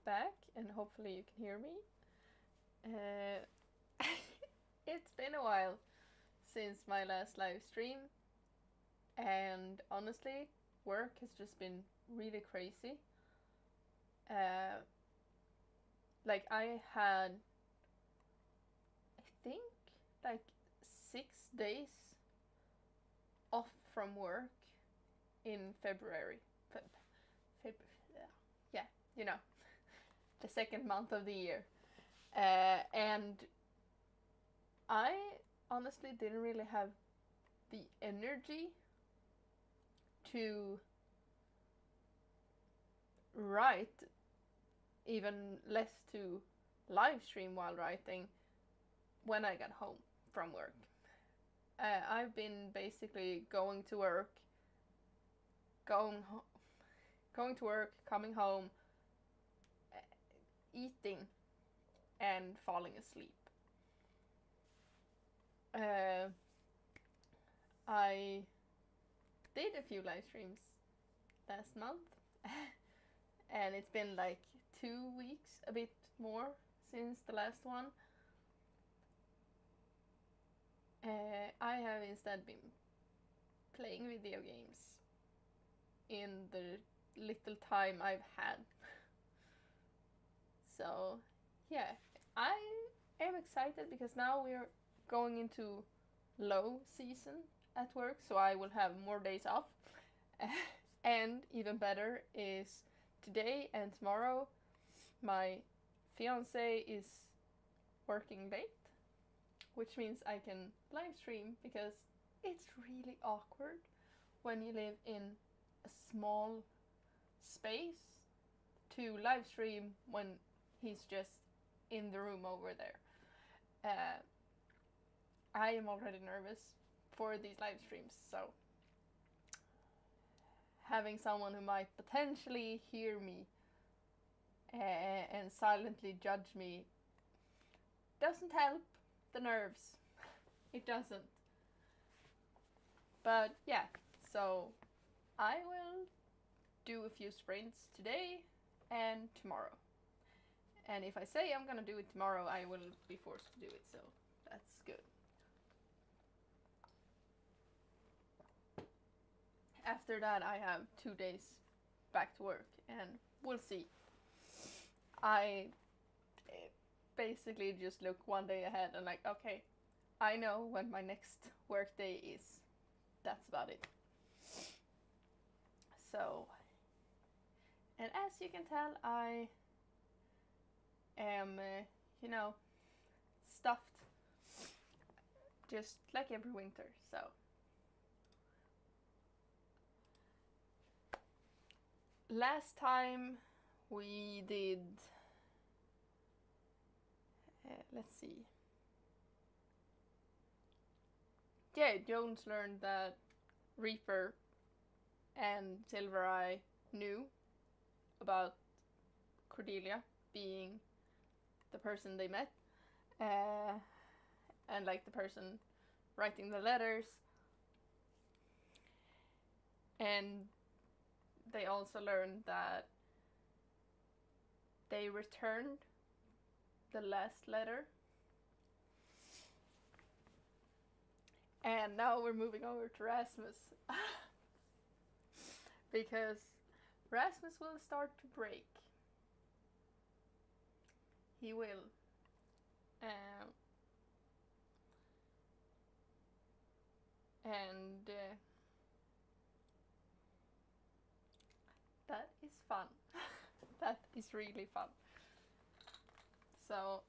back, and hopefully you can hear me. It's been a while since my last live stream, and honestly, work has just been really crazy. Uh, like I had, I think, like 6 days off from work in February. Yeah, you know, the second month of the year. And I honestly didn't really have the energy to write, even less to live stream while writing when I got home from work. I've been basically going to work, going to work, coming home, eating, and falling asleep. I did a few live streams last month, and it's been like 2 weeks, a bit more, since the last one. I have instead been playing video games in the little time I've had. So, yeah, I am excited because now we're going into low season at work, so I will have more days off. And even better is today and tomorrow my fiance is working late, which means I can live stream, because it's really awkward when you live in a small space to live stream when he's just in the room over there. I am already nervous for these live streams, so having someone who might potentially hear me and silently judge me doesn't help the nerves. It doesn't. But yeah, so I will do a few sprints today and tomorrow. And if I say I'm gonna do it tomorrow, I will be forced to do it, so that's good. After that, I have 2 days back to work, and we'll see. I basically just look one day ahead and like, okay, I know when my next work day is. That's about it. So, and as you can tell, I am, stuffed, just like every winter, so. Last time we did, let's see. Yeah, Jones learned that Reaper and Silvereye knew about Cordelia being the person they met, and like the person writing the letters. And they also learned that they returned the last letter. And now we're moving over to Rasmus. Because Rasmus will start to break. He will. And that is fun. That is really fun. So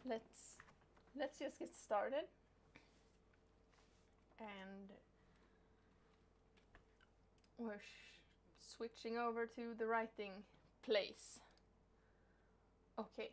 let's just get started. And we're switching over to the writing place. Okay.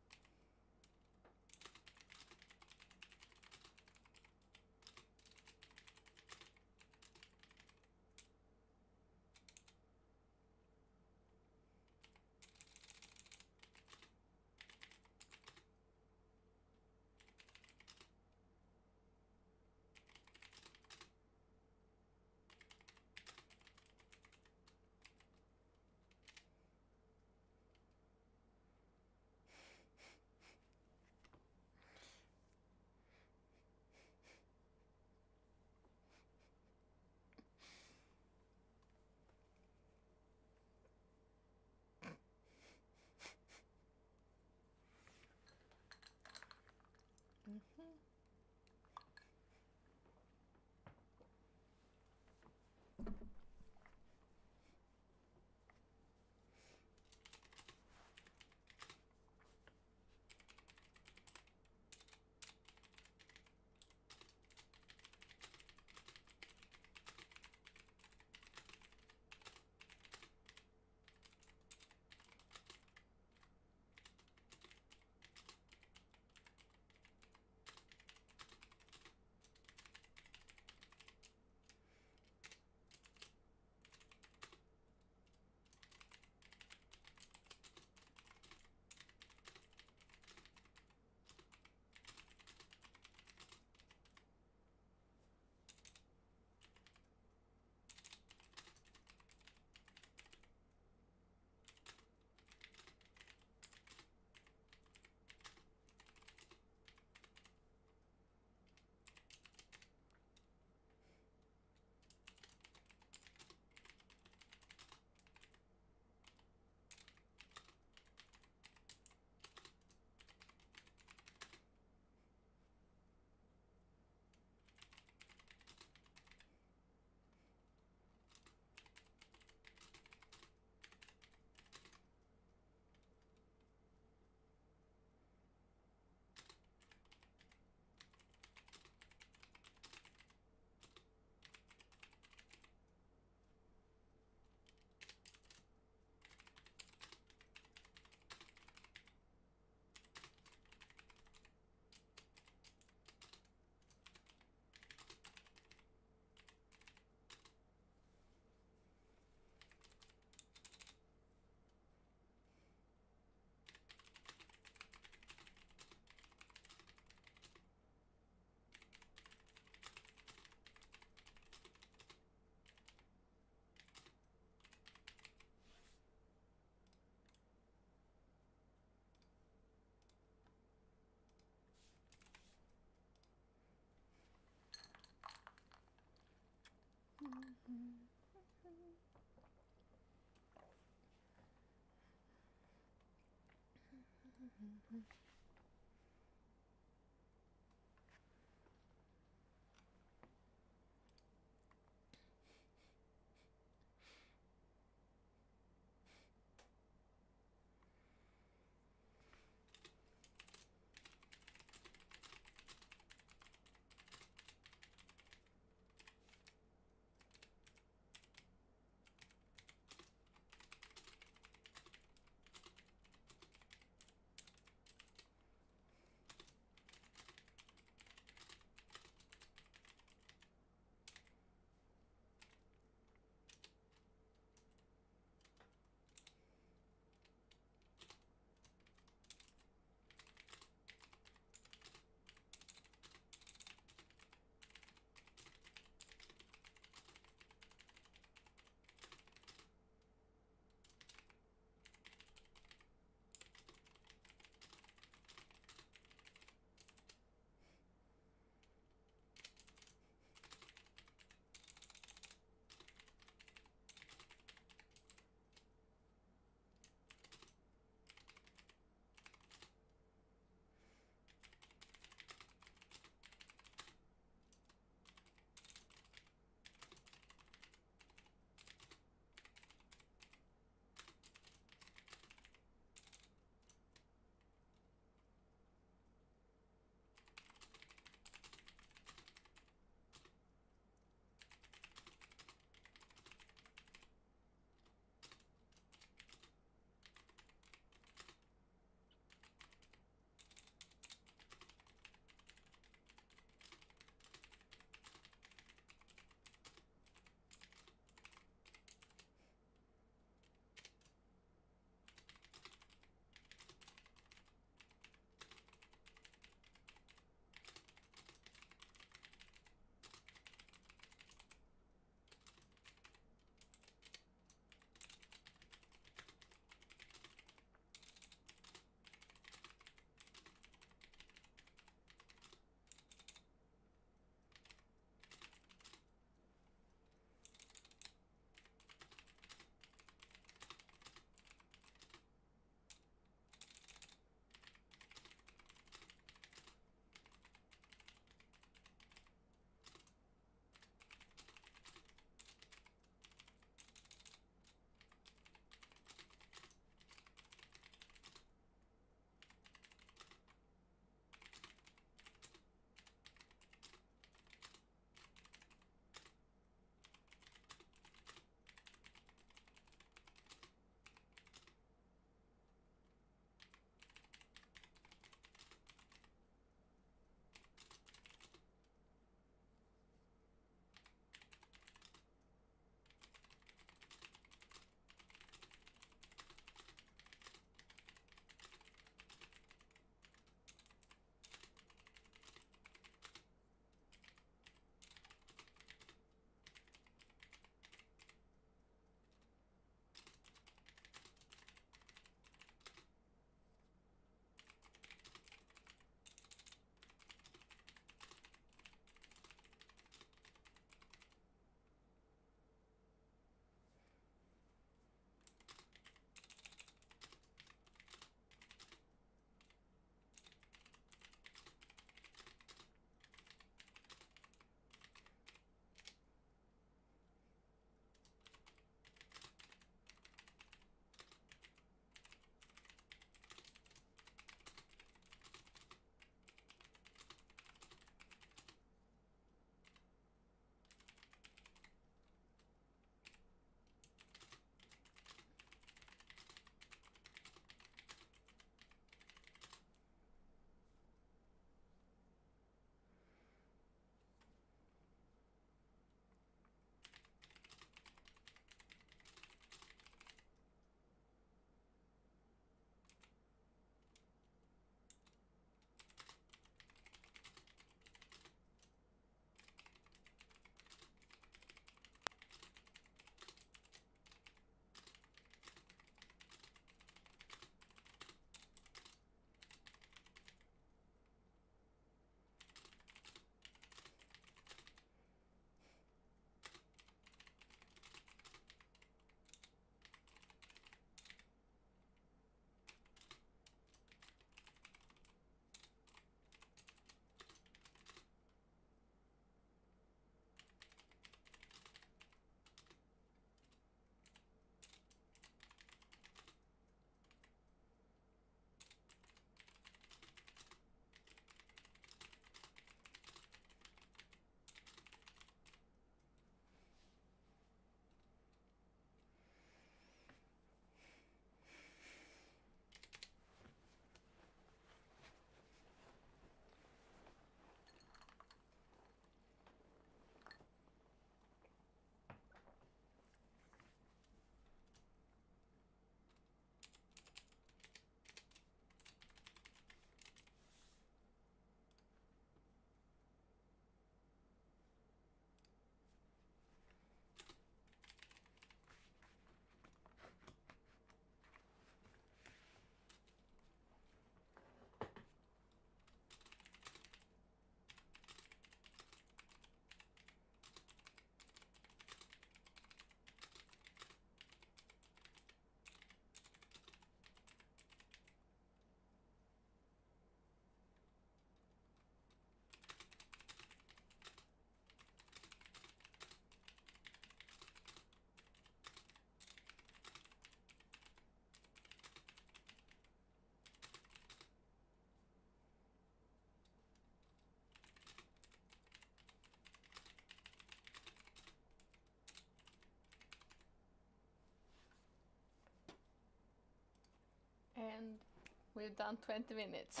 we've done 20 minutes.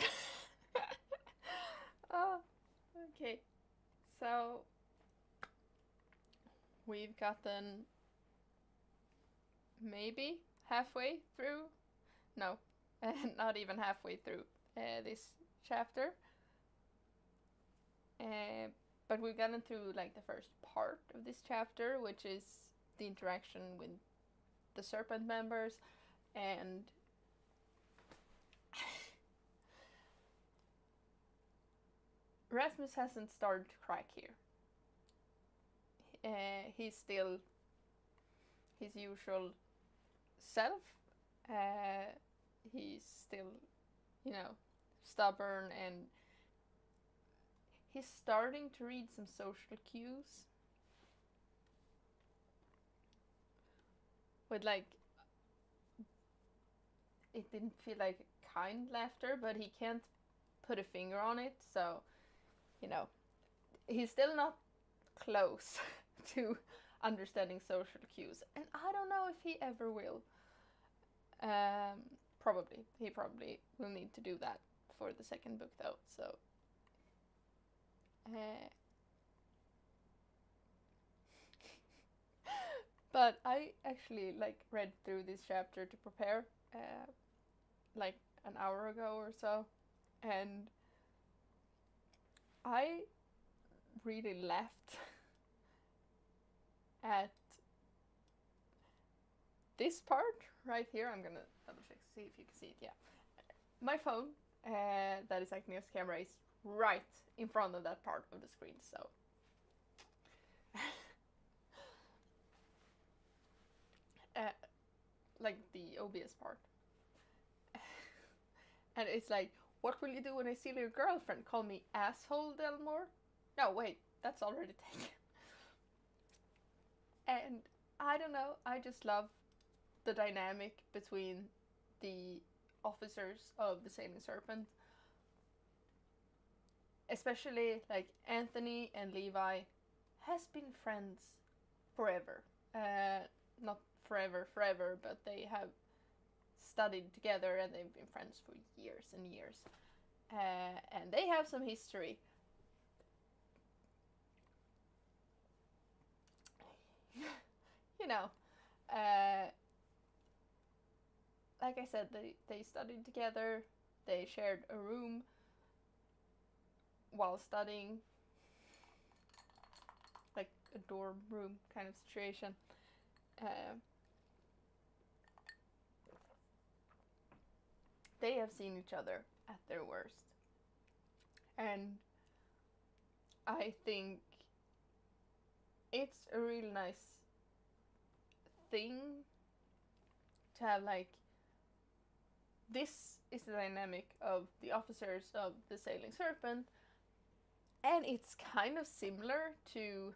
Oh, okay. So we've gotten maybe halfway through. No, not even halfway through this chapter. But we've gotten through like the first part of this chapter, which is the interaction with the serpent members, and Rasmus hasn't started to crack here. He's still his usual self. He's still, stubborn, and he's starting to read some social cues. With like, it didn't feel like kind laughter, but he can't put a finger on it, so, he's still not close to understanding social cues, and I don't know if he ever will. He probably will need to do that for the second book, though, so. But I actually read through this chapter to prepare, like an hour ago or so, and I really laughed at this part right here. I'm gonna double check, see if you can see it. Yeah, my phone that is acting as camera is right in front of that part of the screen, so. Like the OBS part. And it's like, what will you do when I steal your girlfriend? Call me asshole, Delmore? No, wait, that's already taken. And I don't know, I just love the dynamic between the officers of the Sailing Serpent. Especially, like, Anthony and Levi has been friends forever. Not forever, but they have studied together and they've been friends for years and years. And they have some history. Like I said, they studied together, they shared a room while studying, like a dorm room kind of situation. They have seen each other at their worst. And I think it's a really nice thing to have, like, this is the dynamic of the officers of the Sailing Serpent, and it's kind of similar to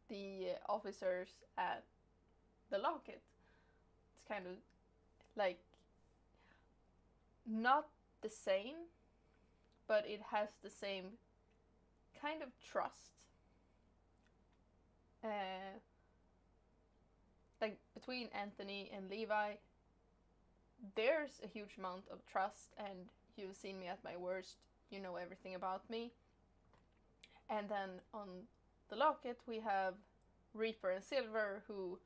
the officers at the Locket. It's kind of like not the same, but it has the same kind of trust. Like between Anthony and Levi, there's a huge amount of trust, and you've seen me at my worst, you know everything about me. And then on the Locket we have Reaper and Silver, who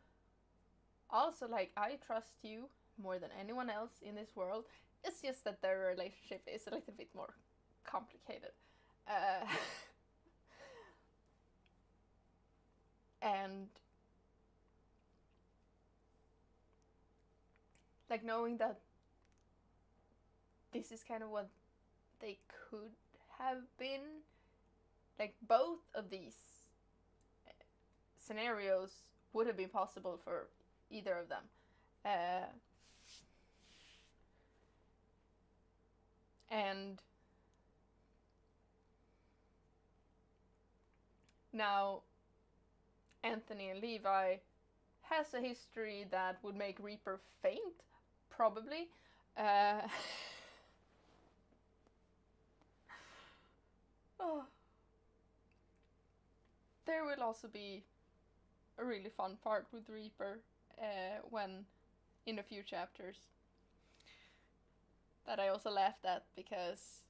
also, like, I trust you more than anyone else in this world. It's just that their relationship is a little bit more complicated. And like, knowing that this is kind of what they could have been, like, both of these scenarios would have been possible for either of them. And now Anthony and Levi has a history that would make Reaper faint, probably. Oh. There will also be a really fun part with Reaper when in a few chapters. that I also laughed at because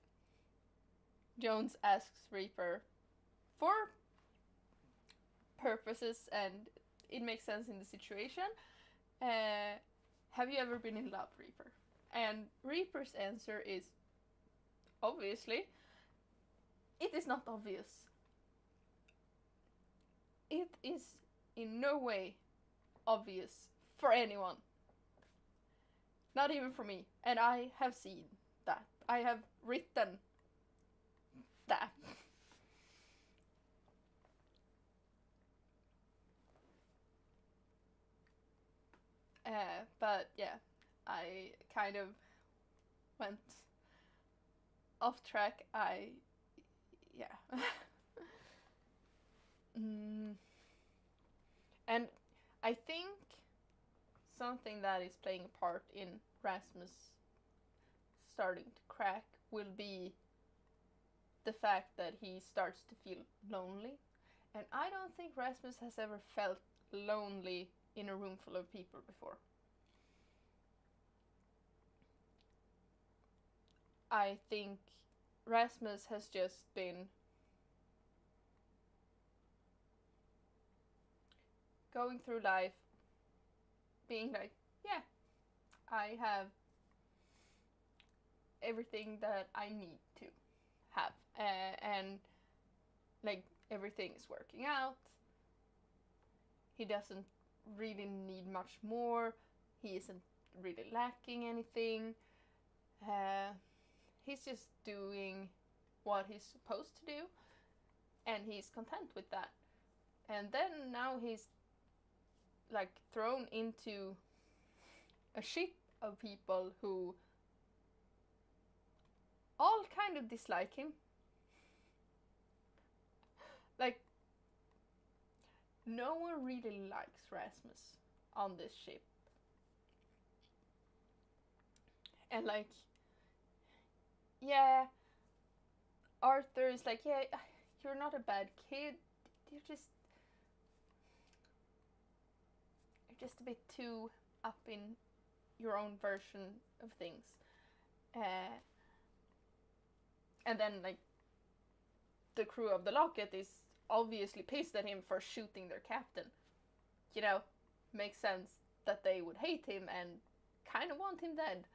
Jones asks Reaper for purposes and it makes sense in the situation. Have you ever been in love, Reaper? And Reaper's answer is obviously. It is not obvious. It is in no way obvious for anyone. Not even for me. And I have seen that. I have written that. But yeah, I kind of went off track. Yeah. And I think something that is playing a part in Rasmus starting to crack will be the fact that he starts to feel lonely. And I don't think Rasmus has ever felt lonely in a room full of people before. I think Rasmus has just been going through life being like, yeah, I have everything that I need to have. And like everything is working out. He doesn't really need much more. He isn't really lacking anything. He's just doing what he's supposed to do, and he's content with that. And then now he's like thrown into a ship of people who all kind of dislike him. Like, no one really likes Rasmus on this ship. And like, yeah, Arthur is like, yeah, you're not a bad kid. You're just a bit too up in your own version of things. And then like the crew of the Locket is obviously pissed at him for shooting their captain. You know, makes sense that they would hate him and kind of want him dead.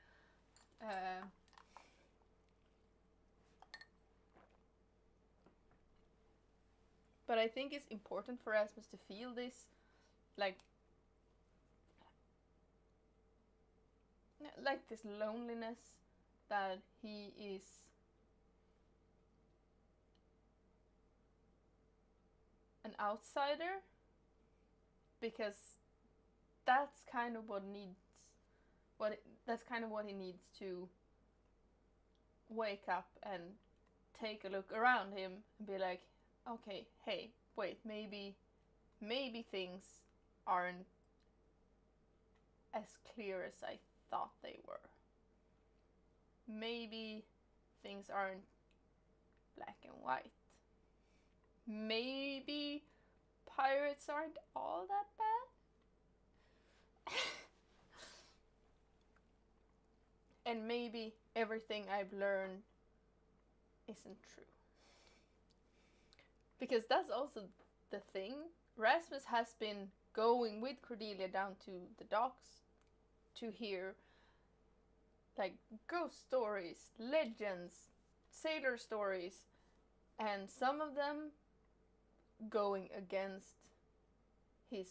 But I think it's important for Rasmus to feel this, like this loneliness, that he is an outsider, because that's kind of what he needs to wake up and take a look around him and be like, okay, hey, wait, maybe things aren't as clear as I thought they were. Maybe things aren't black and white. Maybe pirates aren't all that bad. And maybe everything I've learned isn't true. Because that's also the thing. Rasmus has been going with Cordelia down to the docks to hear like ghost stories, legends, sailor stories, and some of them going against his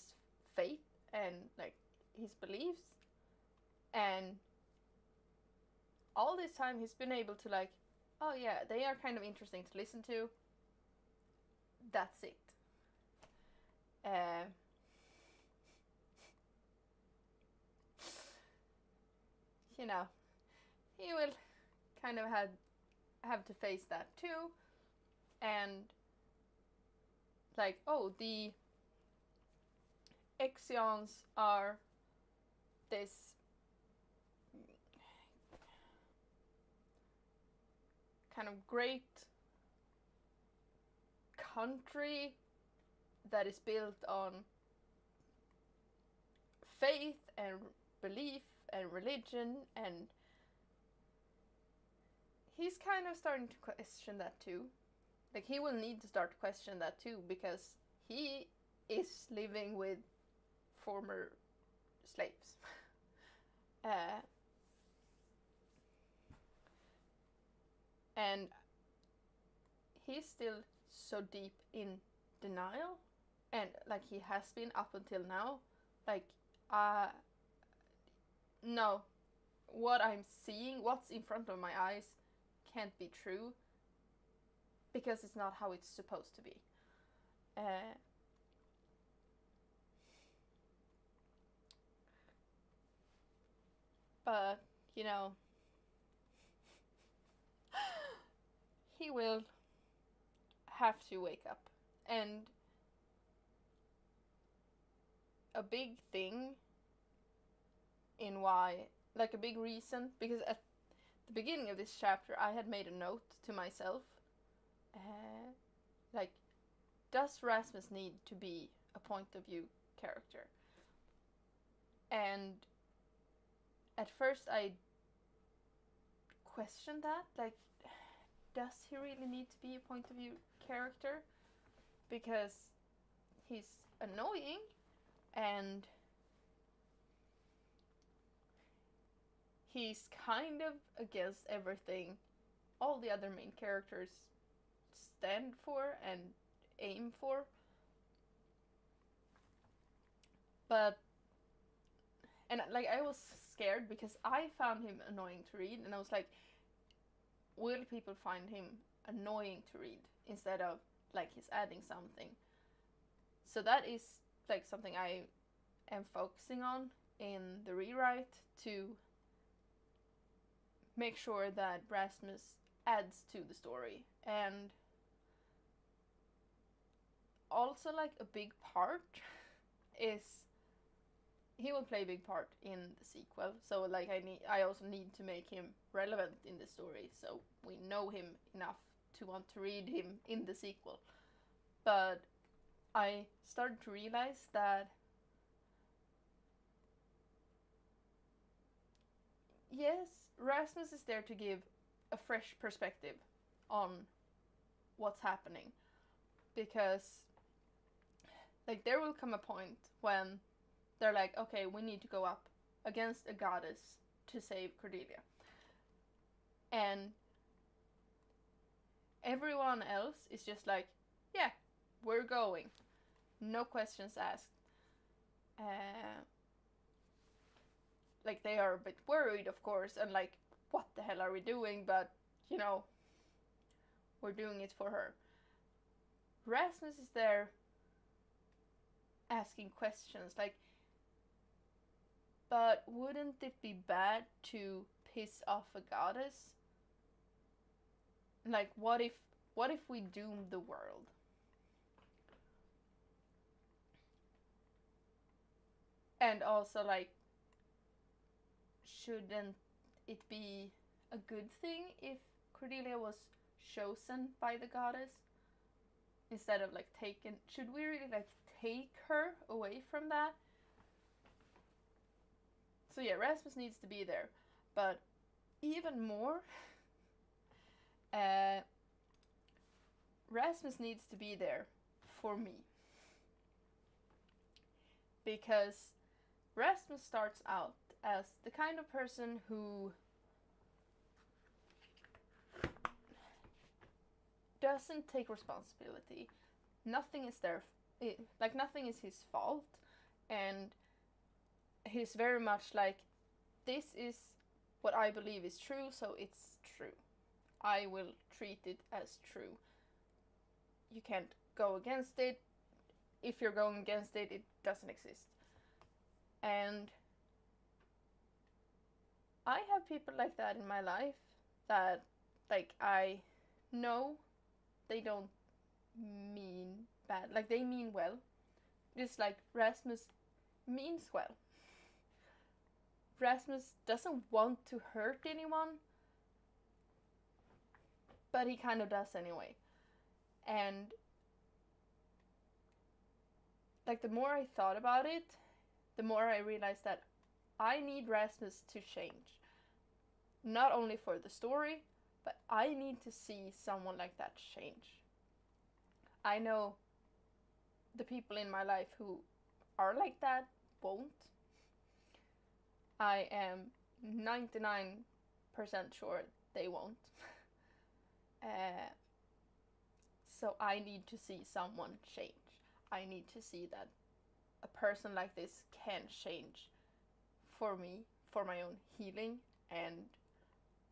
faith and like his beliefs. And all this time he's been able to like, oh yeah, they are kind of interesting to listen to. That's it. You know, he will kind of have to face that too. And like, oh, the Exions are this kind of great country that is built on faith and belief and religion and he's kind of starting to question that too. Like, he will need to start to question that too, because he is living with former slaves. And he's still so deep in denial, and like he has been up until now. Like, no, what I'm seeing, what's in front of my eyes, can't be true, because it's not how it's supposed to be. But, you know, he will have to wake up. And a big thing in why, like a big reason, because at the beginning of this chapter I had made a note to myself, like, does Rasmus need to be a point of view character? And at first I questioned that, like, does he really need to be a point of view character? Because he's annoying, and he's kind of against everything all the other main characters stand for and aim for. But, and like, I was scared because I found him annoying to read, and I was like, will people find him annoying to read instead of like he's adding something? So that is like something I am focusing on in the rewrite, to make sure that Rasmus adds to the story. And also, like, a big part is he will play a big part in the sequel. So like, I also need to make him relevant in the story, so we know him enough to want to read him in the sequel. But I started to realize that yes, Rasmus is there to give a fresh perspective on what's happening, because like, there will come a point when they're like, okay, we need to go up against a goddess to save Cordelia. And everyone else is just like, yeah, we're going. No questions asked. Like, they are a bit worried, of course, and like, what the hell are we doing? But, you know, we're doing it for her. Rasmus is there asking questions, like, but wouldn't it be bad to piss off a goddess? Like, what if we doom the world? And also, like, shouldn't it be a good thing if Cordelia was chosen by the goddess instead of like taken? Should we really like take her away from that? So yeah, Rasmus needs to be there, but even more, Rasmus needs to be there for me, because Rasmus starts out as the kind of person who doesn't take responsibility. Nothing is nothing is his fault, and he's very much like, this is what I believe is true, so it's true. I will treat it as true. You can't go against it. If you're going against it, it doesn't exist. And I have people like that in my life that, like, I know they don't mean bad. Like, they mean well. Just like Rasmus means well. Rasmus doesn't want to hurt anyone, but he kind of does anyway. And like, the more I thought about it, the more I realized that I need Rasmus to change. Not only for the story, But I need to see someone like that change. I know the people in my life who are like that won't. I am 99% sure they won't. So I need to see someone change. I need to see that a person like this can change for me, for my own healing, and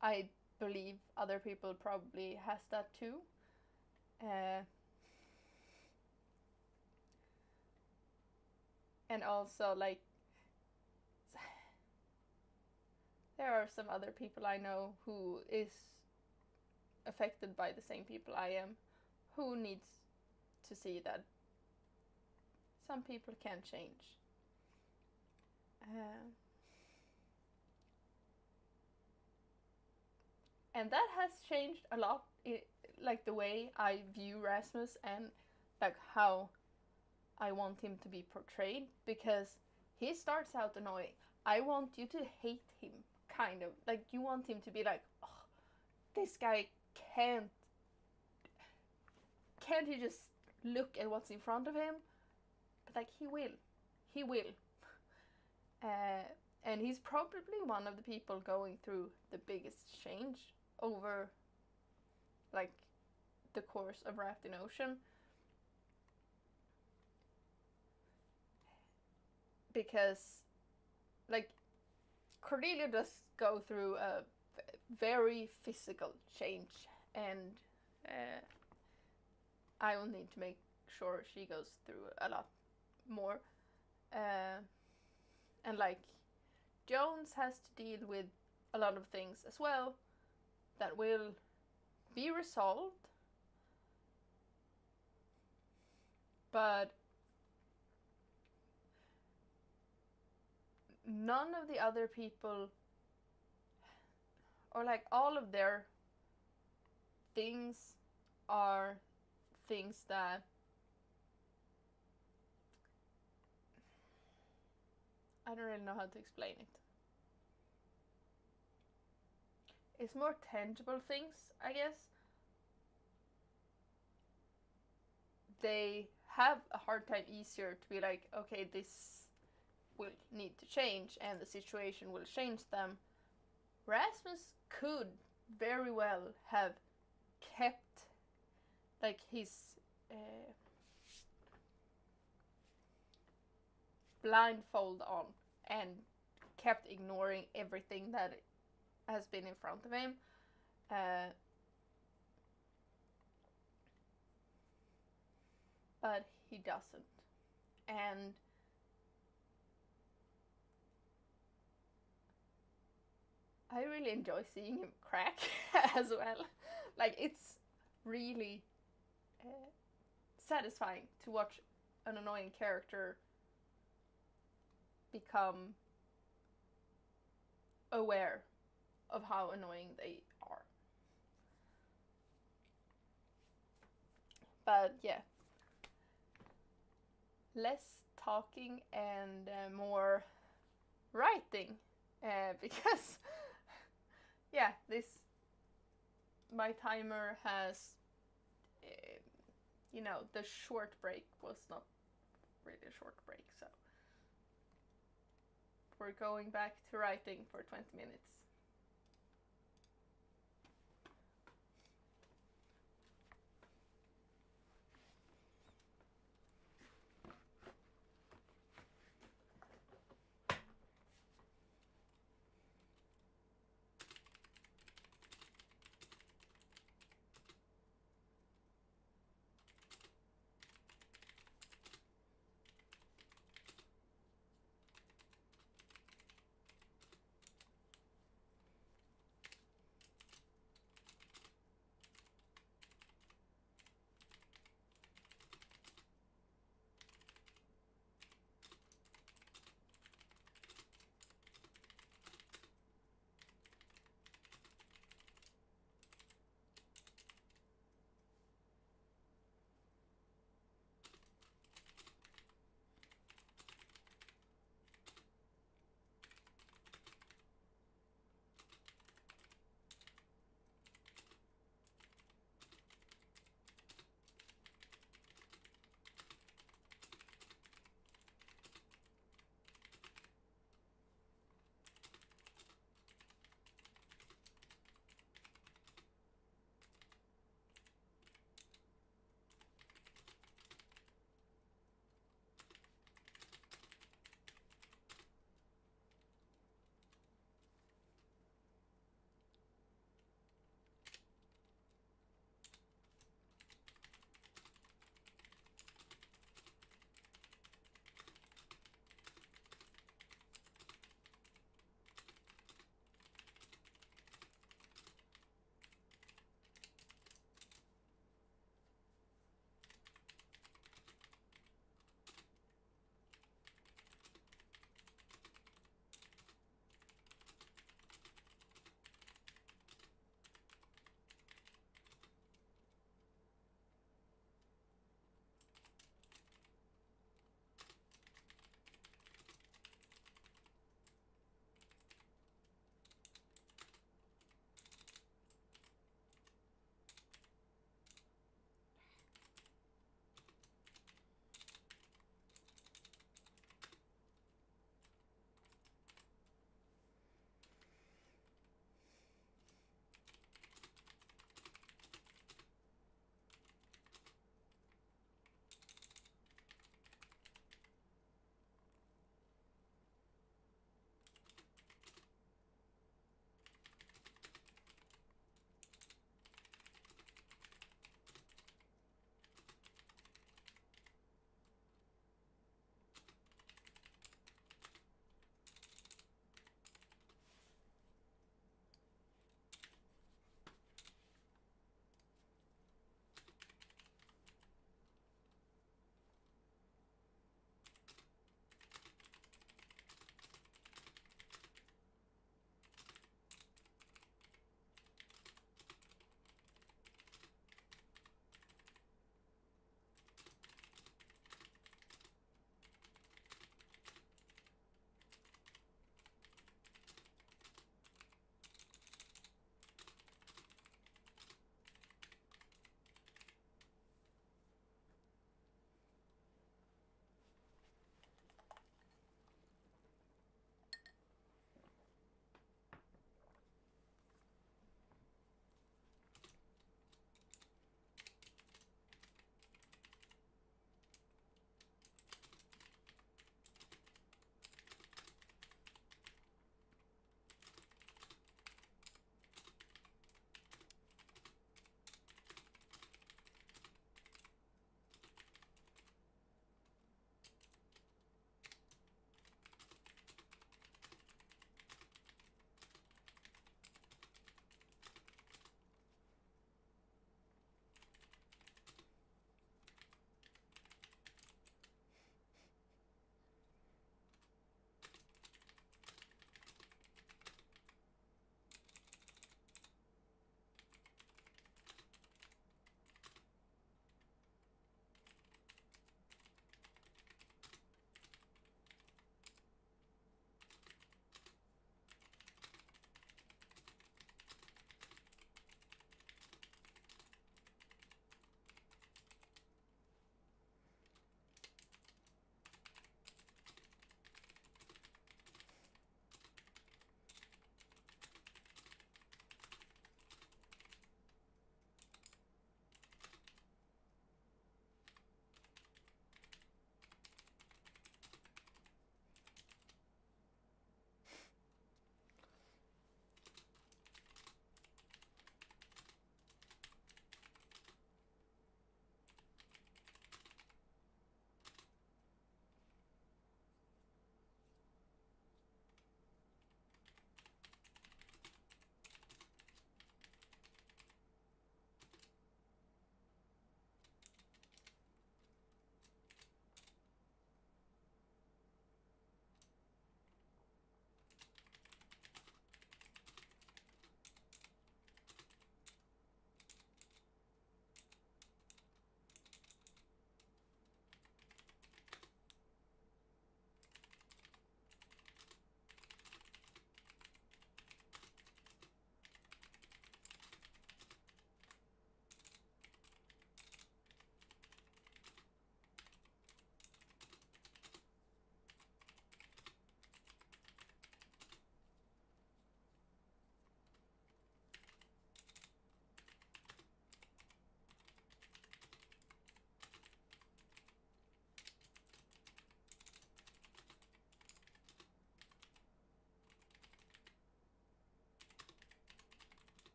I believe other people probably has that too. And also, like, there are some other people I know who is affected by the same people I am, who needs to see that some people can change. And that has changed a lot, like the way I view Rasmus and like how I want him to be portrayed, because he starts out annoying. I want you to hate him, kind of. Like, you want him to be like, oh, this guy can't he just look at what's in front of him? But like, he will. And he's probably one of the people going through the biggest change over like the course of Wrapped in Ocean. Because like Cordelia does go through a very physical change, and I will need to make sure she goes through a lot more. And like Jones has to deal with a lot of things as well that will be resolved, but none of the other people, or like all of their things, are things that I don't really know how to explain it. It's more tangible things, I guess. They have a hard time easier to be like, okay, this will need to change and the situation will change them. Rasmus could very well have kept like his blindfold on and kept ignoring everything that has been in front of him. But he doesn't. And I really enjoy seeing him crack as well. Like, it's really satisfying to watch an annoying character become aware of how annoying they are. But yeah, less talking and more writing, because yeah, my timer has, the short break was not really a short break, so we're going back to writing for 20 minutes.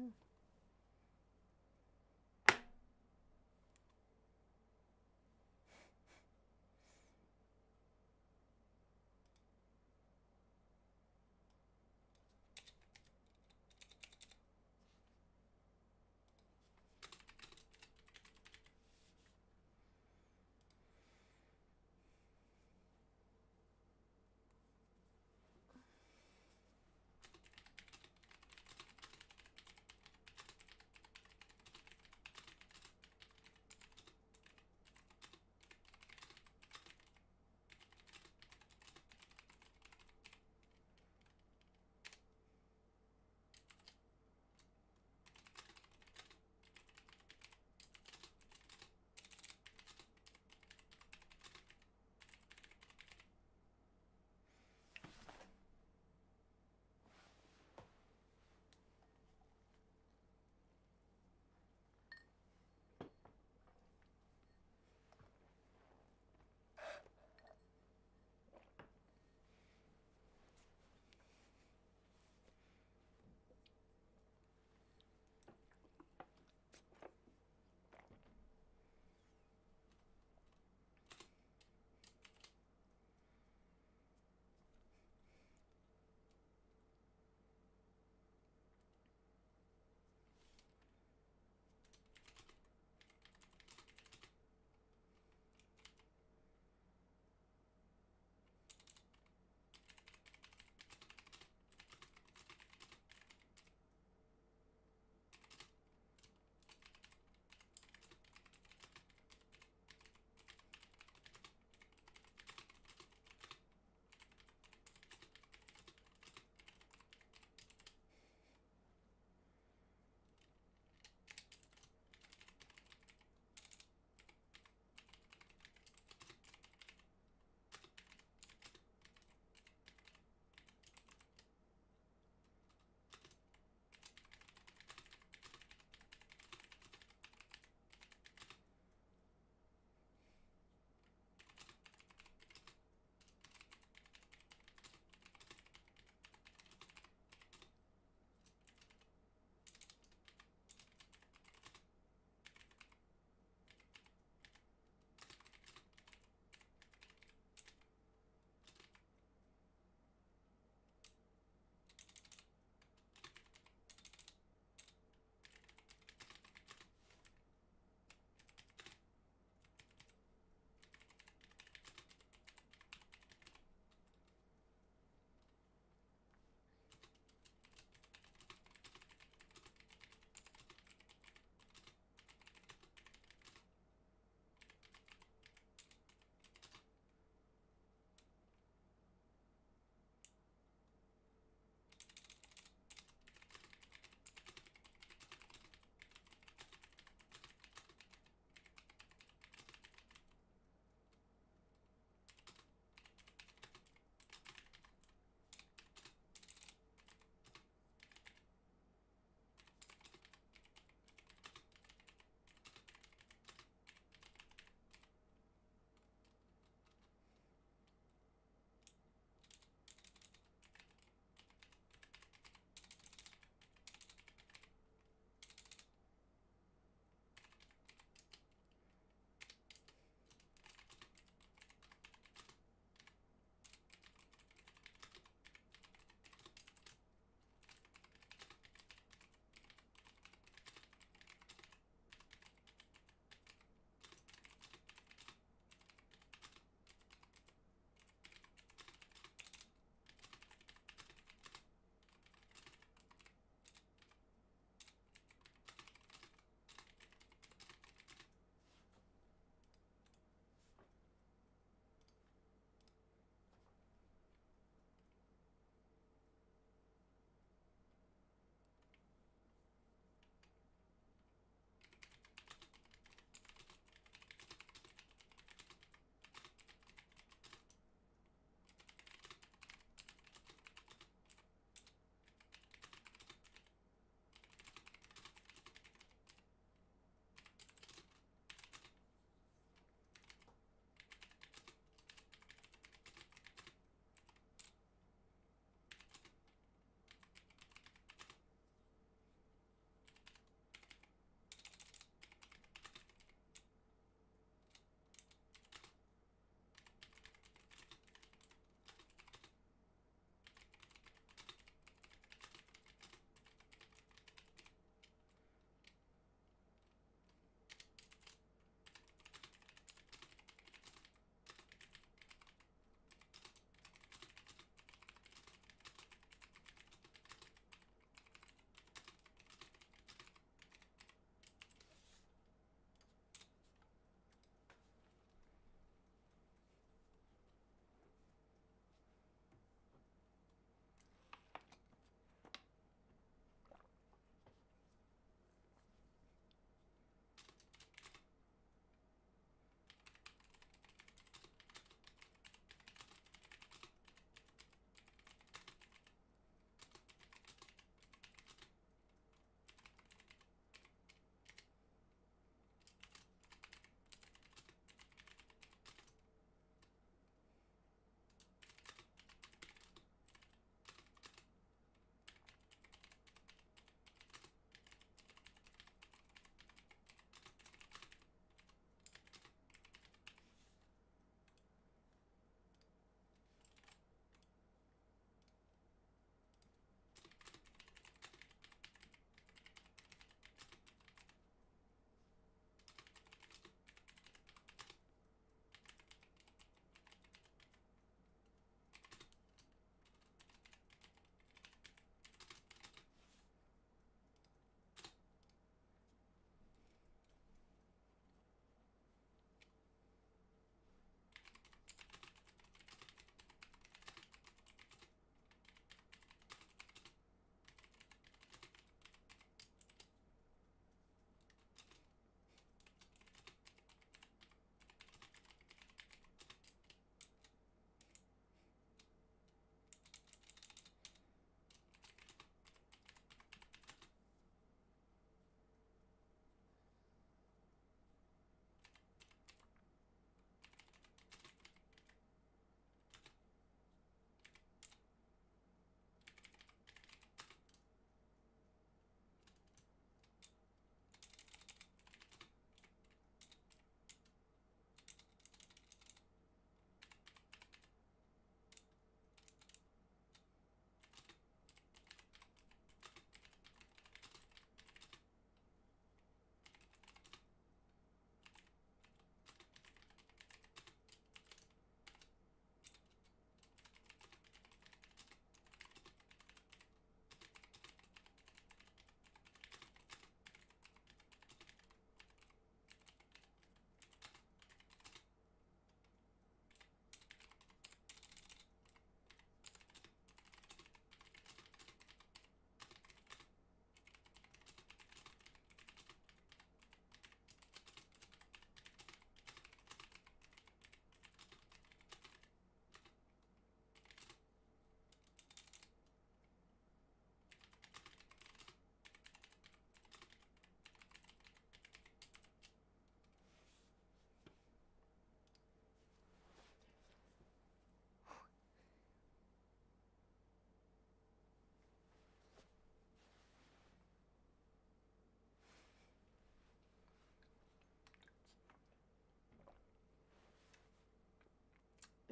Mm-hmm.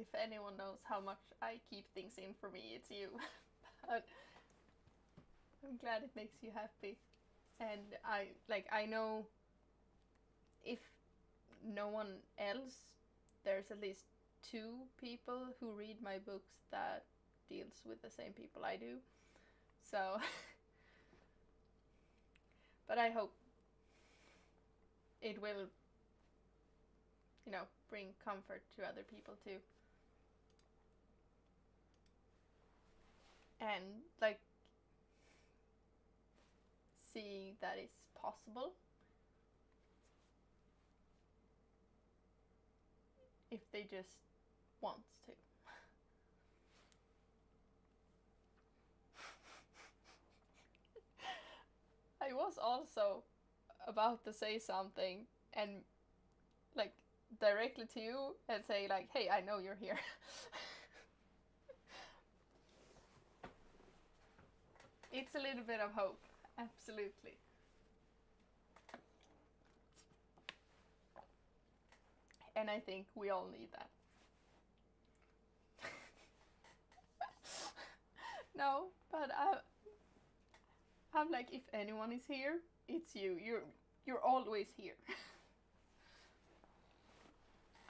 if anyone knows how much I keep things in for me, it's you. But I'm glad it makes you happy. And I know if no one else, there's at least 2 people who read my books that deals with the same people I do. So but I hope it will, bring comfort to other people too. And see that it's possible if they just want to. I was also about to say something and directly to you and say hey, I know you're here. It's a little bit of hope, absolutely. And I think we all need that. No, but I'm if anyone is here, it's you. You're always here.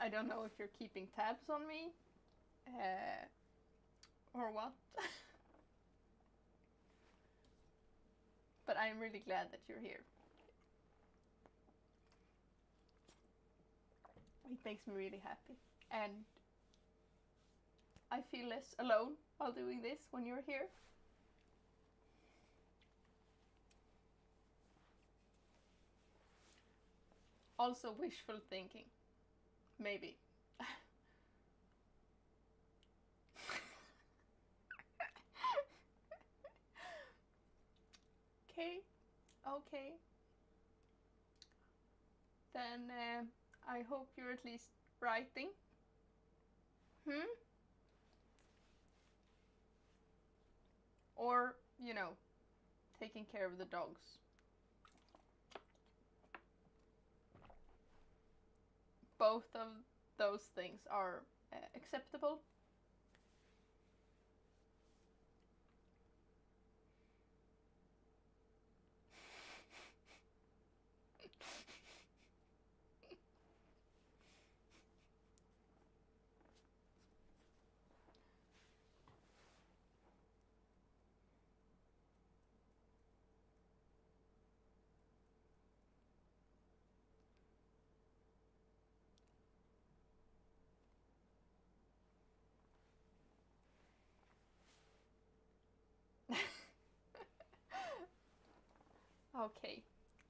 I don't know if you're keeping tabs on me, or what. But I'm really glad that you're here. It makes me really happy. And I feel less alone while doing this when you're here. Also wishful thinking. Maybe. Okay. Then I hope you're at least writing. Or, taking care of the dogs. Both of those things are acceptable.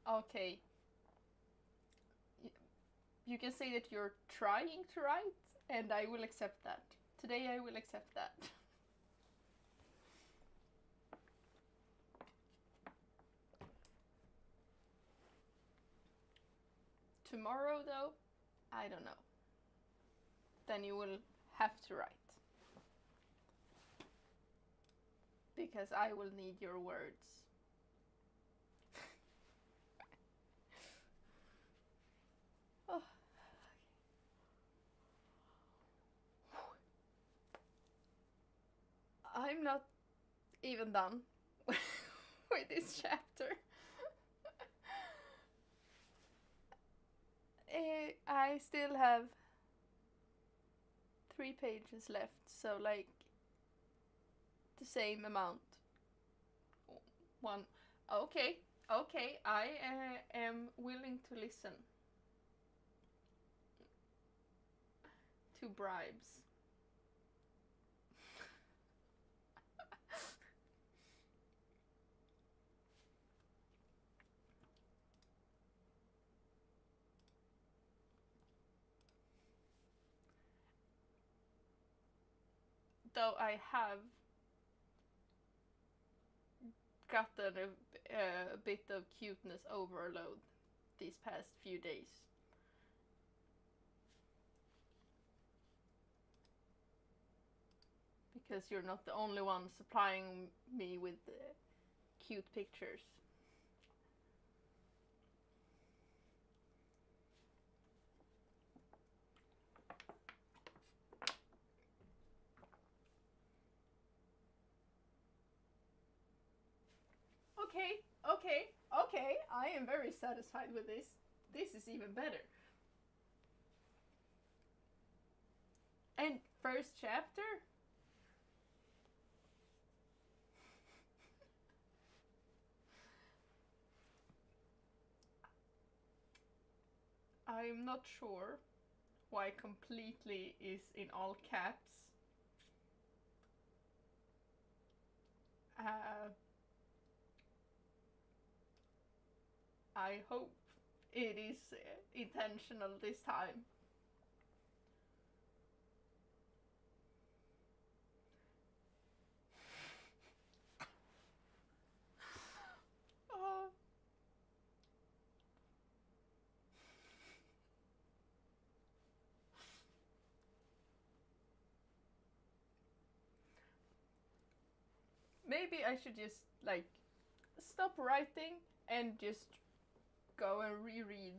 Okay. You can say that you're trying to write, and I will accept that. Today I will accept that. Tomorrow, though, I don't know. Then you will have to write. Because I will need your words. Oh. I'm not even done with this chapter. I still have 3 pages left, so the same amount. One. Okay, I am willing to listen to bribes. Though I have gotten a bit of cuteness overload these past few days. Because you're not the only one supplying me with cute pictures. Okay, okay, okay. I am very satisfied with this. This is even better. And first chapter? I'm not sure why completely is in all caps. I hope it is intentional this time. Oh. Maybe I should just like stop writing and just go and reread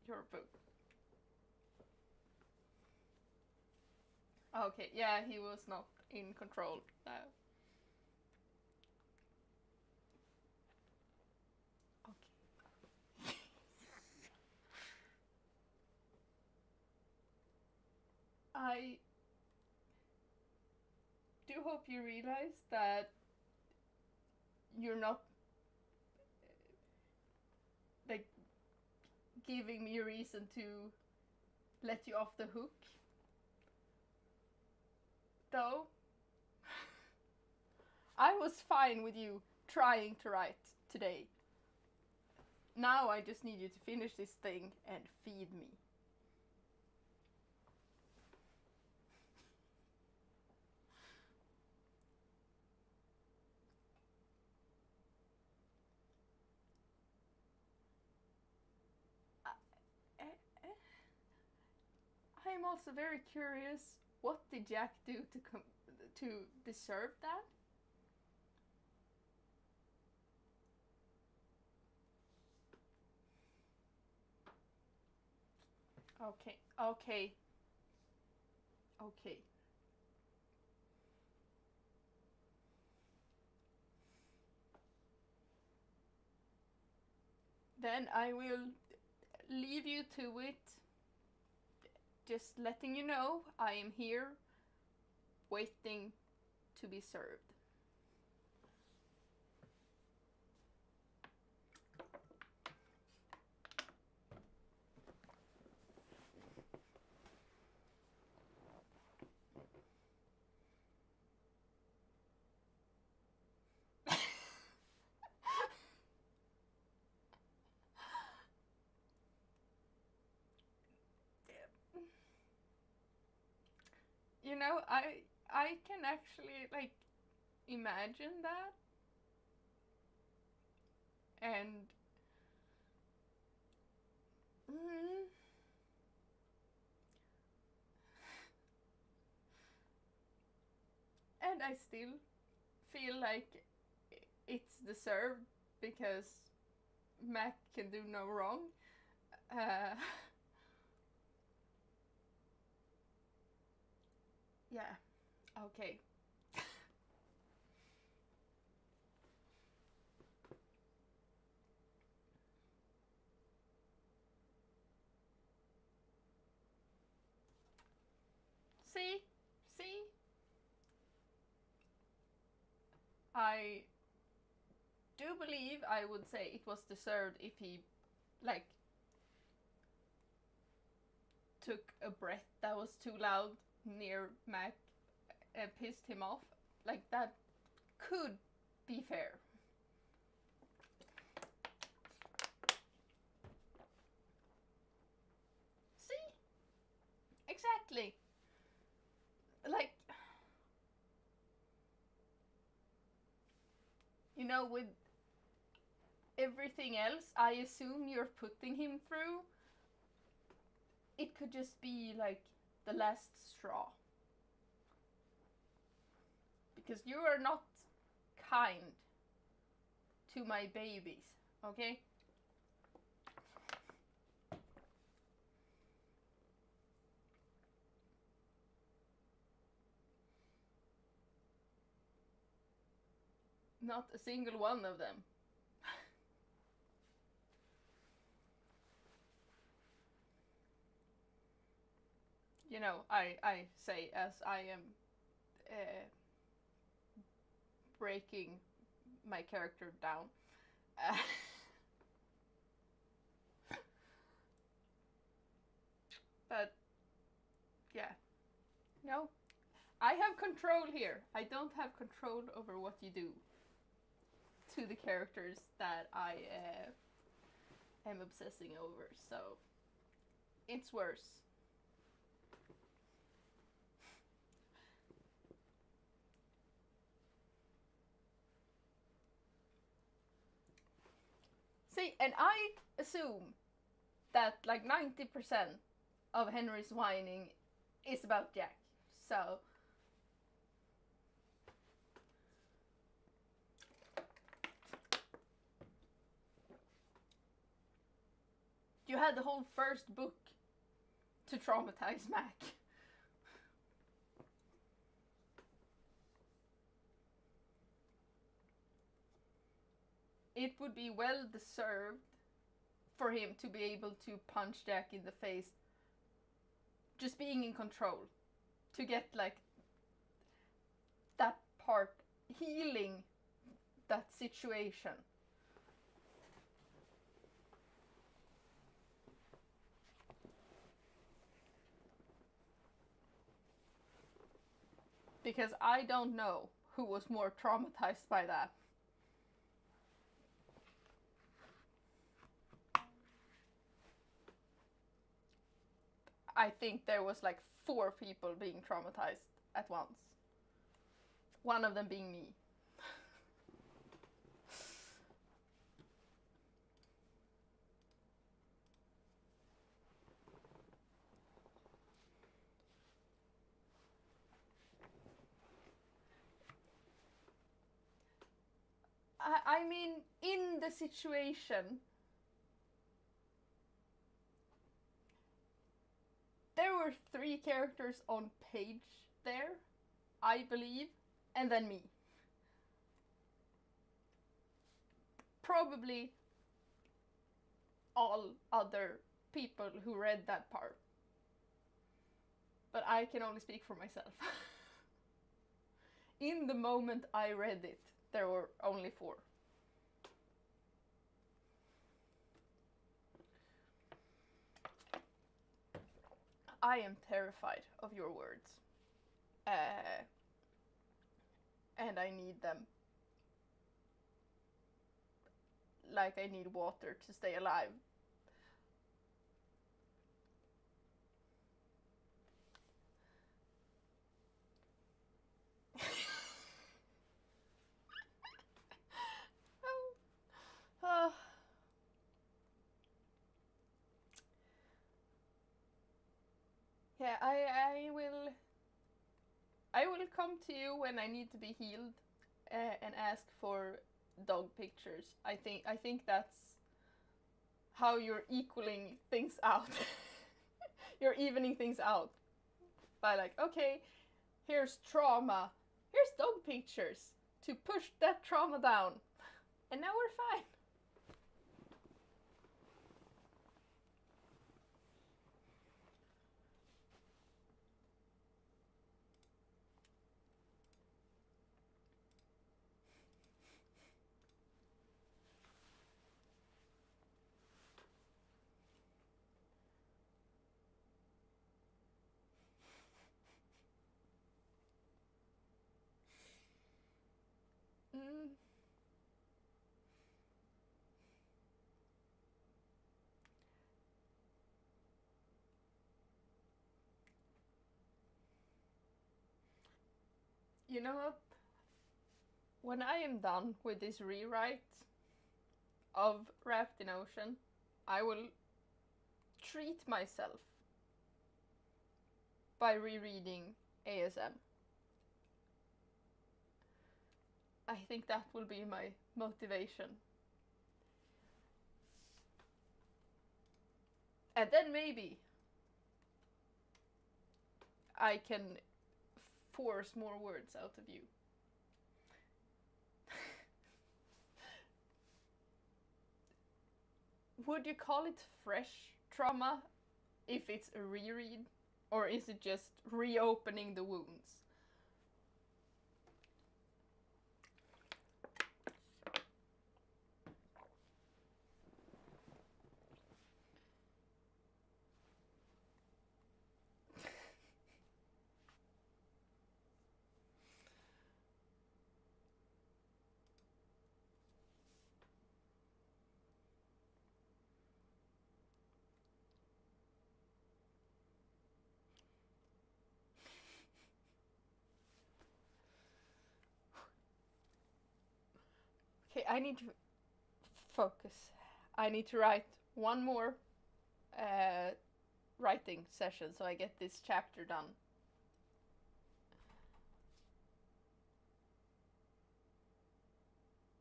your book. Okay, yeah, he was not in control. Okay. I do hope you realize that you're not like giving me a reason to let you off the hook. Though I was fine with you trying to write today. Now I just need you to finish this thing and feed me. I'm also very curious, what did Jack do to deserve that? Okay, okay, okay. Then I will leave you to it. Just letting you know, I am here, waiting to be served. You know, I can actually like imagine that, and mm, and I still feel like it's deserved because Mac can do no wrong. Yeah, okay. See? See? I do believe I would say it was deserved if he, like, took a breath that was too loud near Mac and pissed him off. Like, that could be fair. See? Exactly. Like, you know, with everything else I assume you're putting him through, it could just be like the last straw. Because you are not kind to my babies, okay? Not a single one of them. You know, I say as I am breaking my character down. But yeah, no, I have control here. I don't have control over what you do to the characters that I am obsessing over, so it's worse. See, and I assume that like 90% of Henry's whining is about Jack. So you had the whole first book to traumatize Mac. It would be well deserved for him to be able to punch Jack in the face, just being in control, to get like that part, healing that situation. Because I don't know who was more traumatized by that. I think there was like 4 people being traumatized at once. One of them being me. I mean, in the situation, there were 3 characters on page there, I believe, and then me. Probably all other people who read that part. But I can only speak for myself. In the moment I read it, there were only 4. I am terrified of your words. And I need them. Like I need water to stay alive. Yeah, I will come to you when I need to be healed and ask for dog pictures. I think that's how you're equaling things out. You're evening things out by like, okay, here's trauma, here's dog pictures to push that trauma down, and now we're fine. You know what? When I am done with this rewrite of Wrapped in Ocean, I will treat myself by rereading ASM. I think that will be my motivation. And then maybe I can force more words out of you. would you call it fresh trauma if it's a reread? Or is it just reopening the wounds? Okay, I need to focus. I need to write one more writing session so I get this chapter done.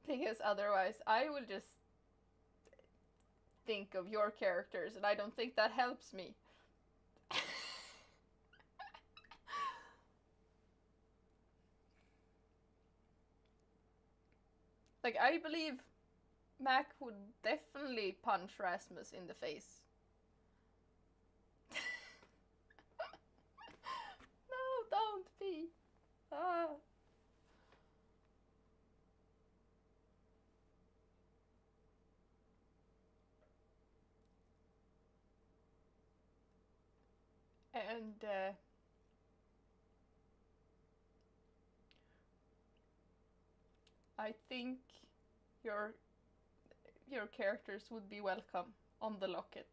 Because otherwise I will just think of your characters, and I don't think that helps me. Like, I believe Mac would definitely punch Rasmus in the face. No, don't be. Ah. And I think your characters would be welcome on the locket.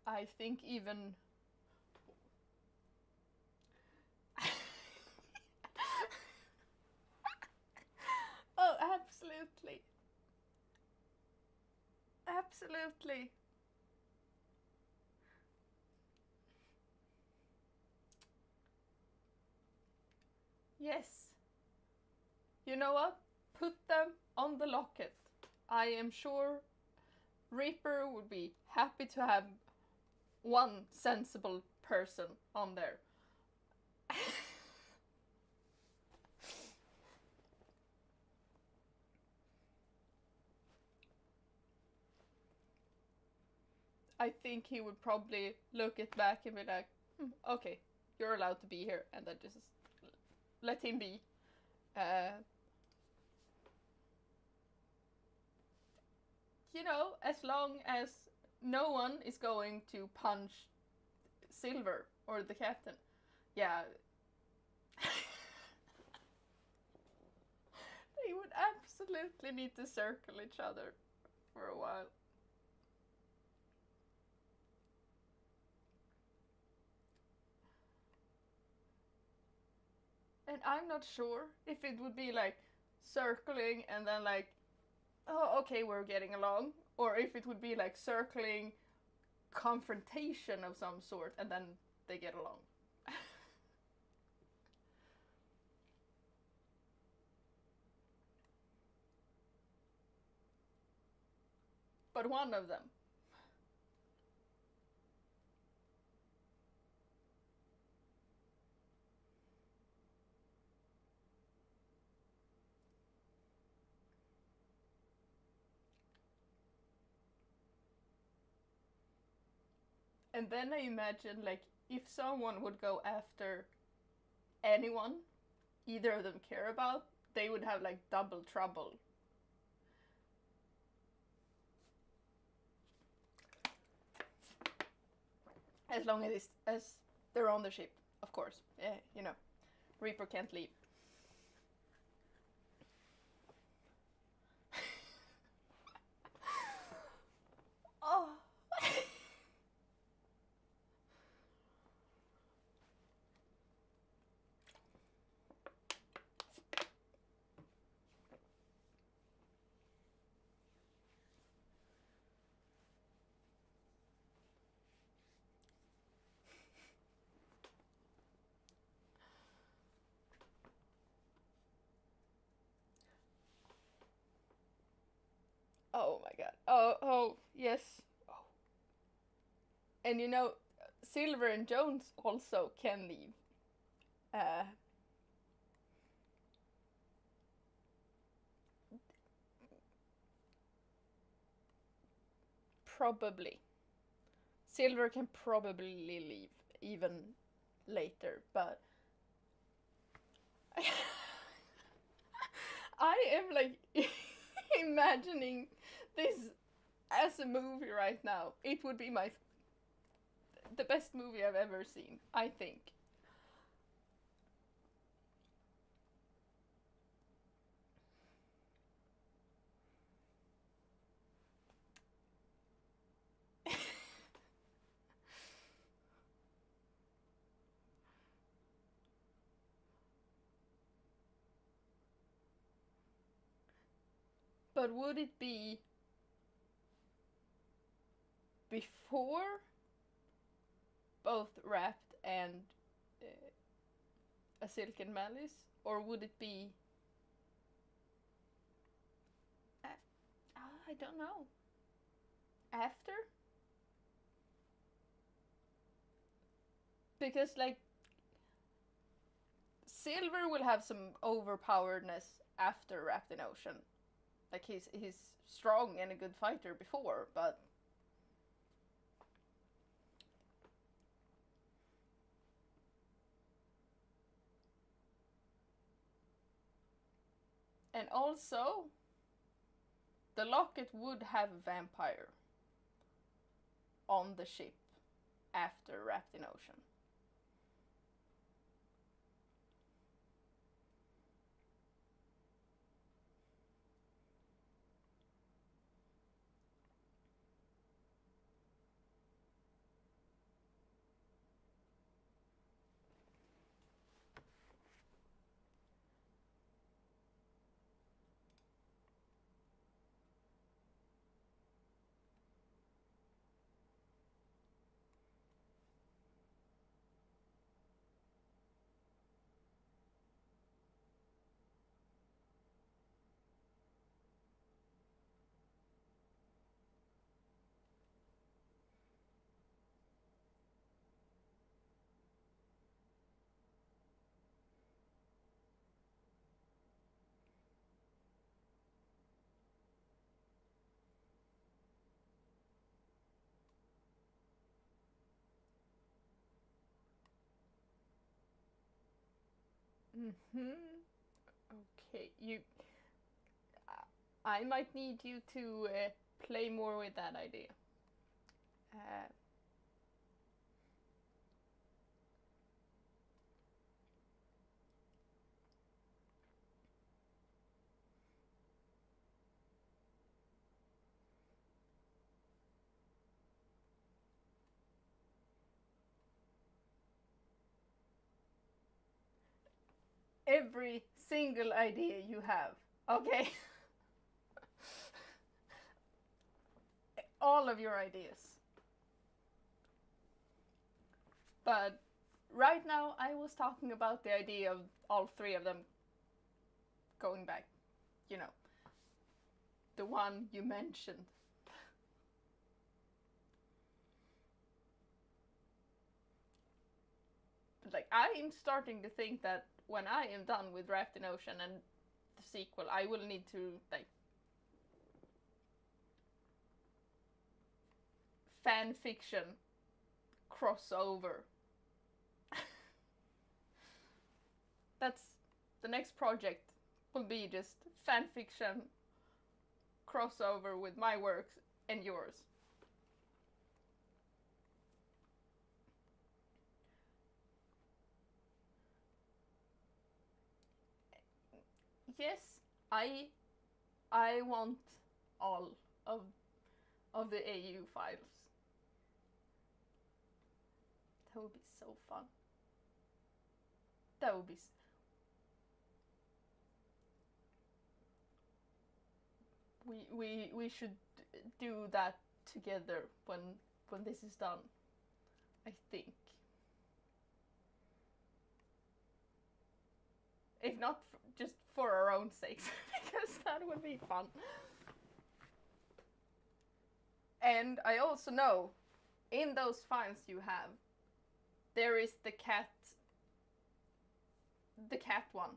I think even oh, absolutely. Absolutely. Yes. You know what? Put them on the locket. I am sure Reaper would be happy to have one sensible person on there. I think he would probably look it back and be like, okay, you're allowed to be here, and then just let him be. You know, as long as no one is going to punch Silver or the captain. Yeah. They would absolutely need to circle each other for a while. And I'm not sure if it would be like circling and then like, oh, okay, we're getting along. Or if it would be like circling, confrontation of some sort, and then they get along. But one of them. And then I imagine, like, if someone would go after anyone either of them care about, they would have, like, double trouble. As long as they're on the ship, of course. You know, Reaper can't leave. Oh. Oh my god. Oh, yes. Oh. And you know, Silver and Jones also can leave. probably. Silver can probably leave even later, but I am like imagining this as a movie right now. It would be the best movie I've ever seen, I think. But would it be before both Wrapped and A Silken Malice? Or would it be... I don't know. After? Because, like, Silver will have some overpoweredness after Wrapped in Ocean. Like, he's strong and a good fighter before, but... And also, the Locket would have a vampire on the ship after Wrapped in Ocean. Okay, I might need you to play more with that idea. Every single idea you have, okay? All of your ideas. But right now, I was talking about the idea of all three of them going back. You know, the one you mentioned. Like, I am starting to think that when I am done with Wrapped in Ocean and the sequel, I will need to, like, fan fiction crossover. That's the next project will be just fan fiction crossover with my works and yours. Yes, I want all of the AU files. That would be so fun. That would be. We should do that together when this is done. I think. If not, just for our own sakes, because that would be fun. And I also know, in those files you have, there is the cat one.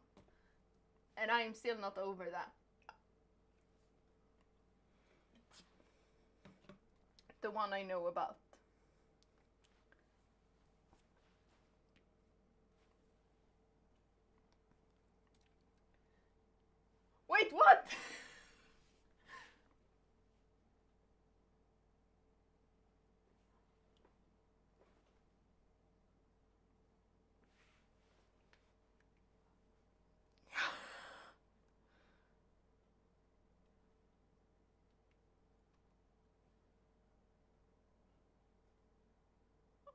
And I am still not over that. the one I know about. Wait, what?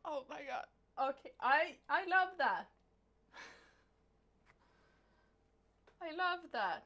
Oh my god. Okay, I love that. I love that.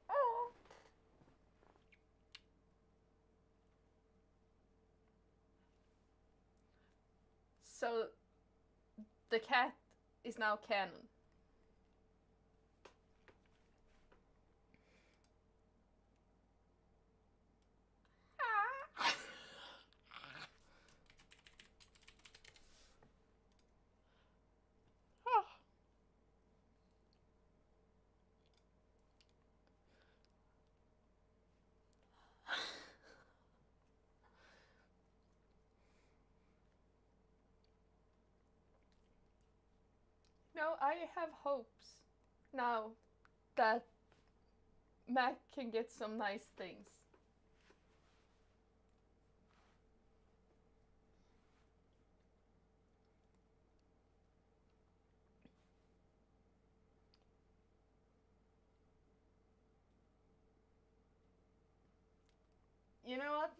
Oh. So the cat is now canon. No, I have hopes now that Mac can get some nice things. You know what?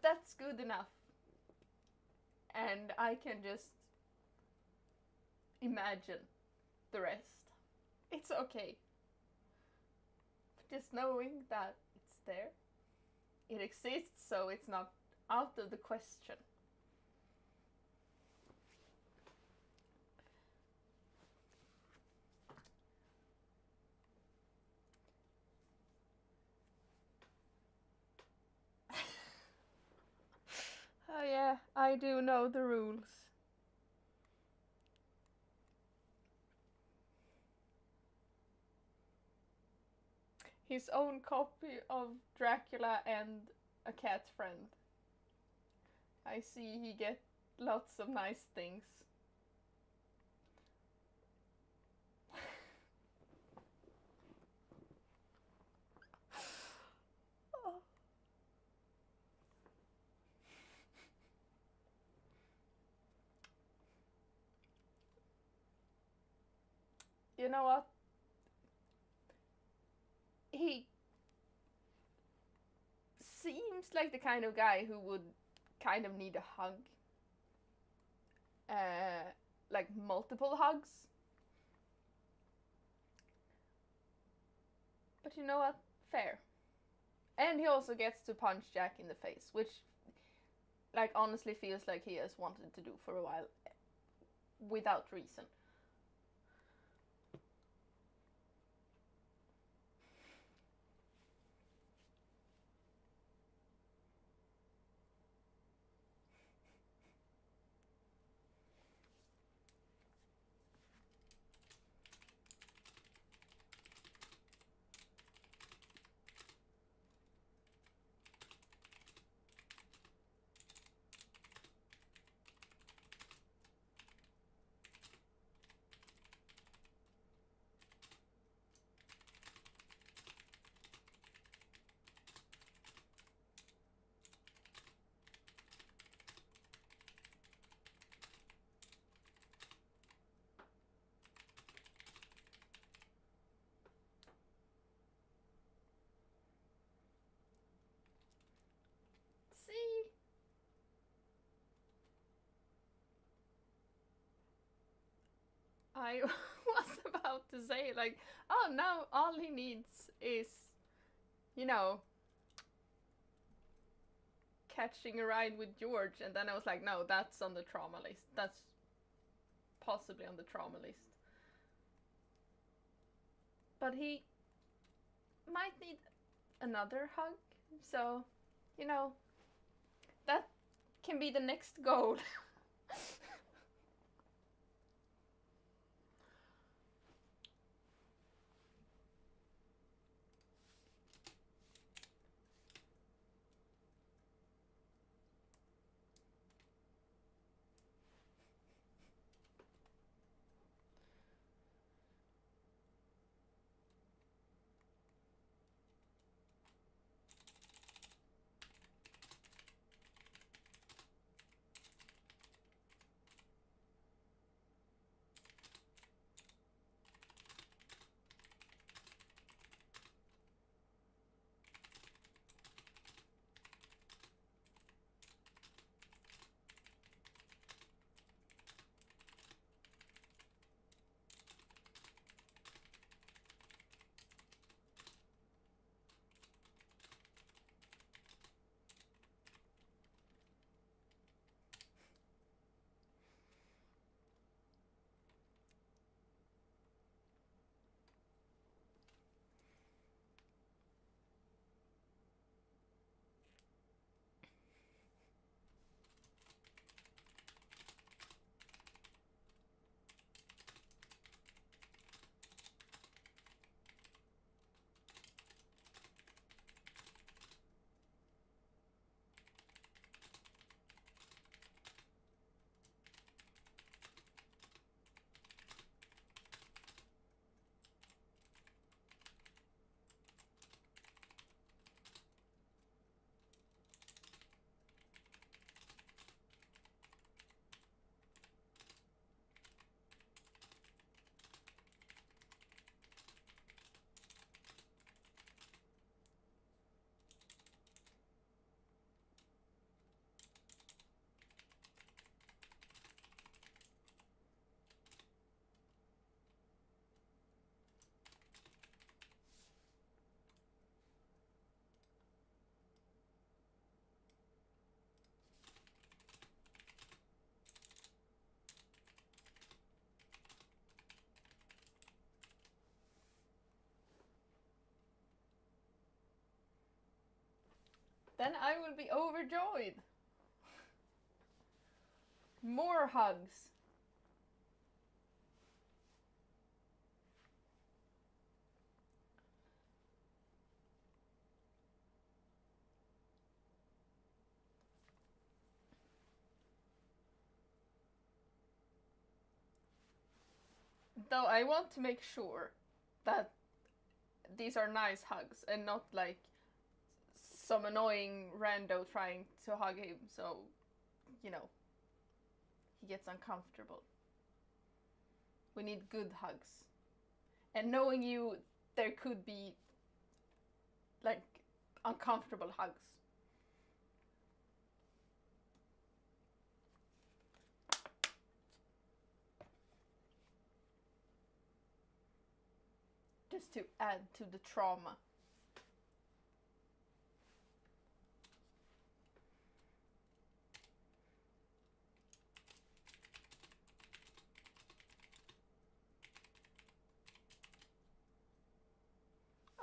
That's good enough. And I can just imagine the rest. It's okay. Just knowing that it's there. It exists, so it's not out of the question. Oh yeah, I do know the rules. His own copy of Dracula and a cat friend. I see he gets lots of nice things. Oh. You know what? He seems like the kind of guy who would kind of need a hug. Like multiple hugs. But you know what? Fair. And he also gets to punch Jack in the face, which like honestly feels like he has wanted to do for a while without reason. See? I was about to say, like, oh, now all he needs is, you know, catching a ride with George. And then I was like, no, that's on the trauma list. That's possibly on the trauma list. But he might need another hug. So, you know, that can be the next goal. Then I will be overjoyed. More hugs. Though I want to make sure that these are nice hugs and not like some annoying rando trying to hug him, so, you know, he gets uncomfortable. We need good hugs. And knowing you, there could be like uncomfortable hugs. Just to add to the trauma.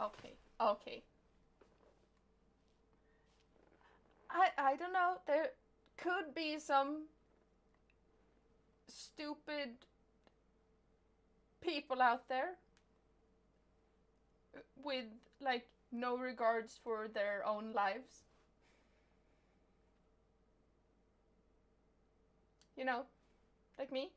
Okay. Okay. I don't know. There could be some stupid people out there with like no regards for their own lives. You know, like me.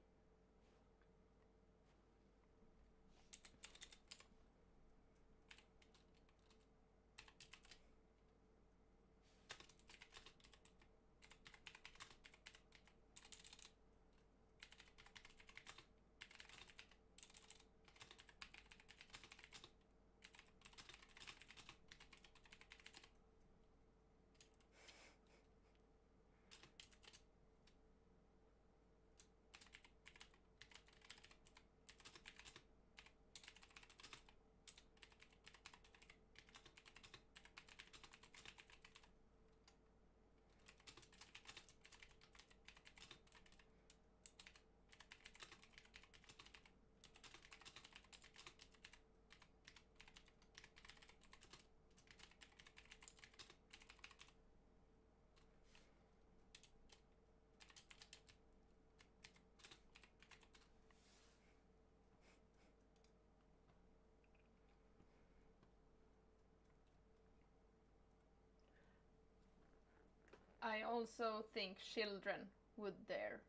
I also think children would dare.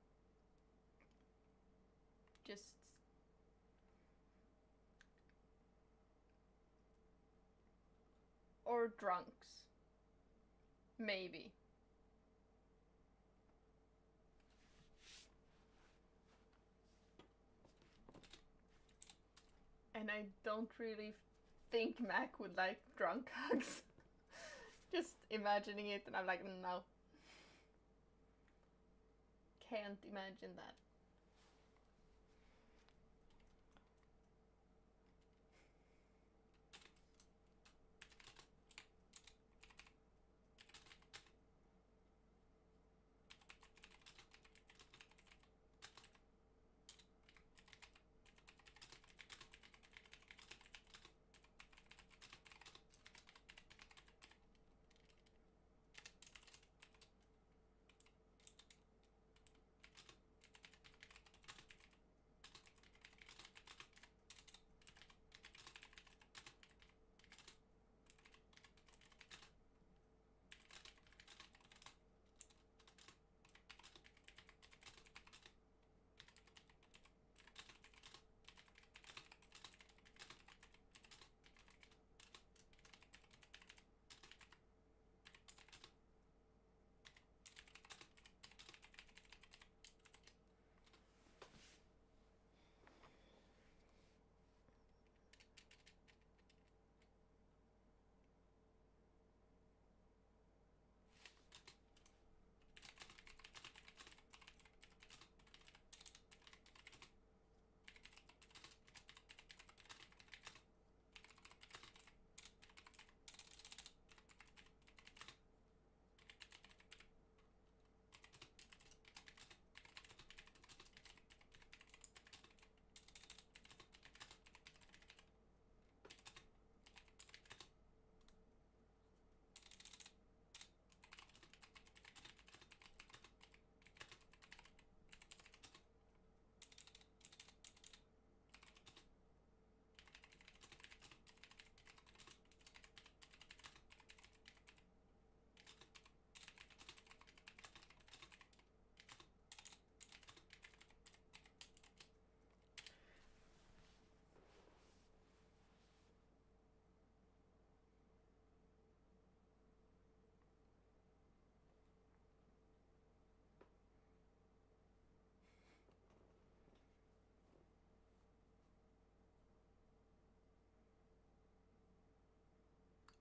Just or drunks. Maybe. And I don't really think Mac would like drunk hugs. Just imagining it, and I'm like, no. Can't imagine that.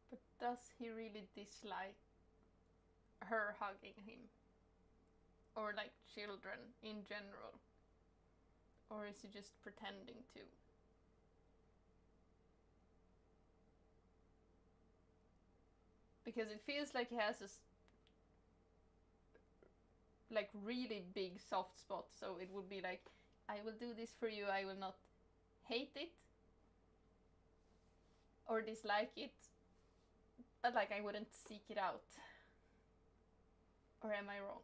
But does he really dislike her hugging him? Or like children in general? Or is he just pretending to? Because it feels like he has a like really big soft spot, so it would be like, I will do this for you, I will not hate it. or dislike it, but like I wouldn't seek it out. Or am I wrong?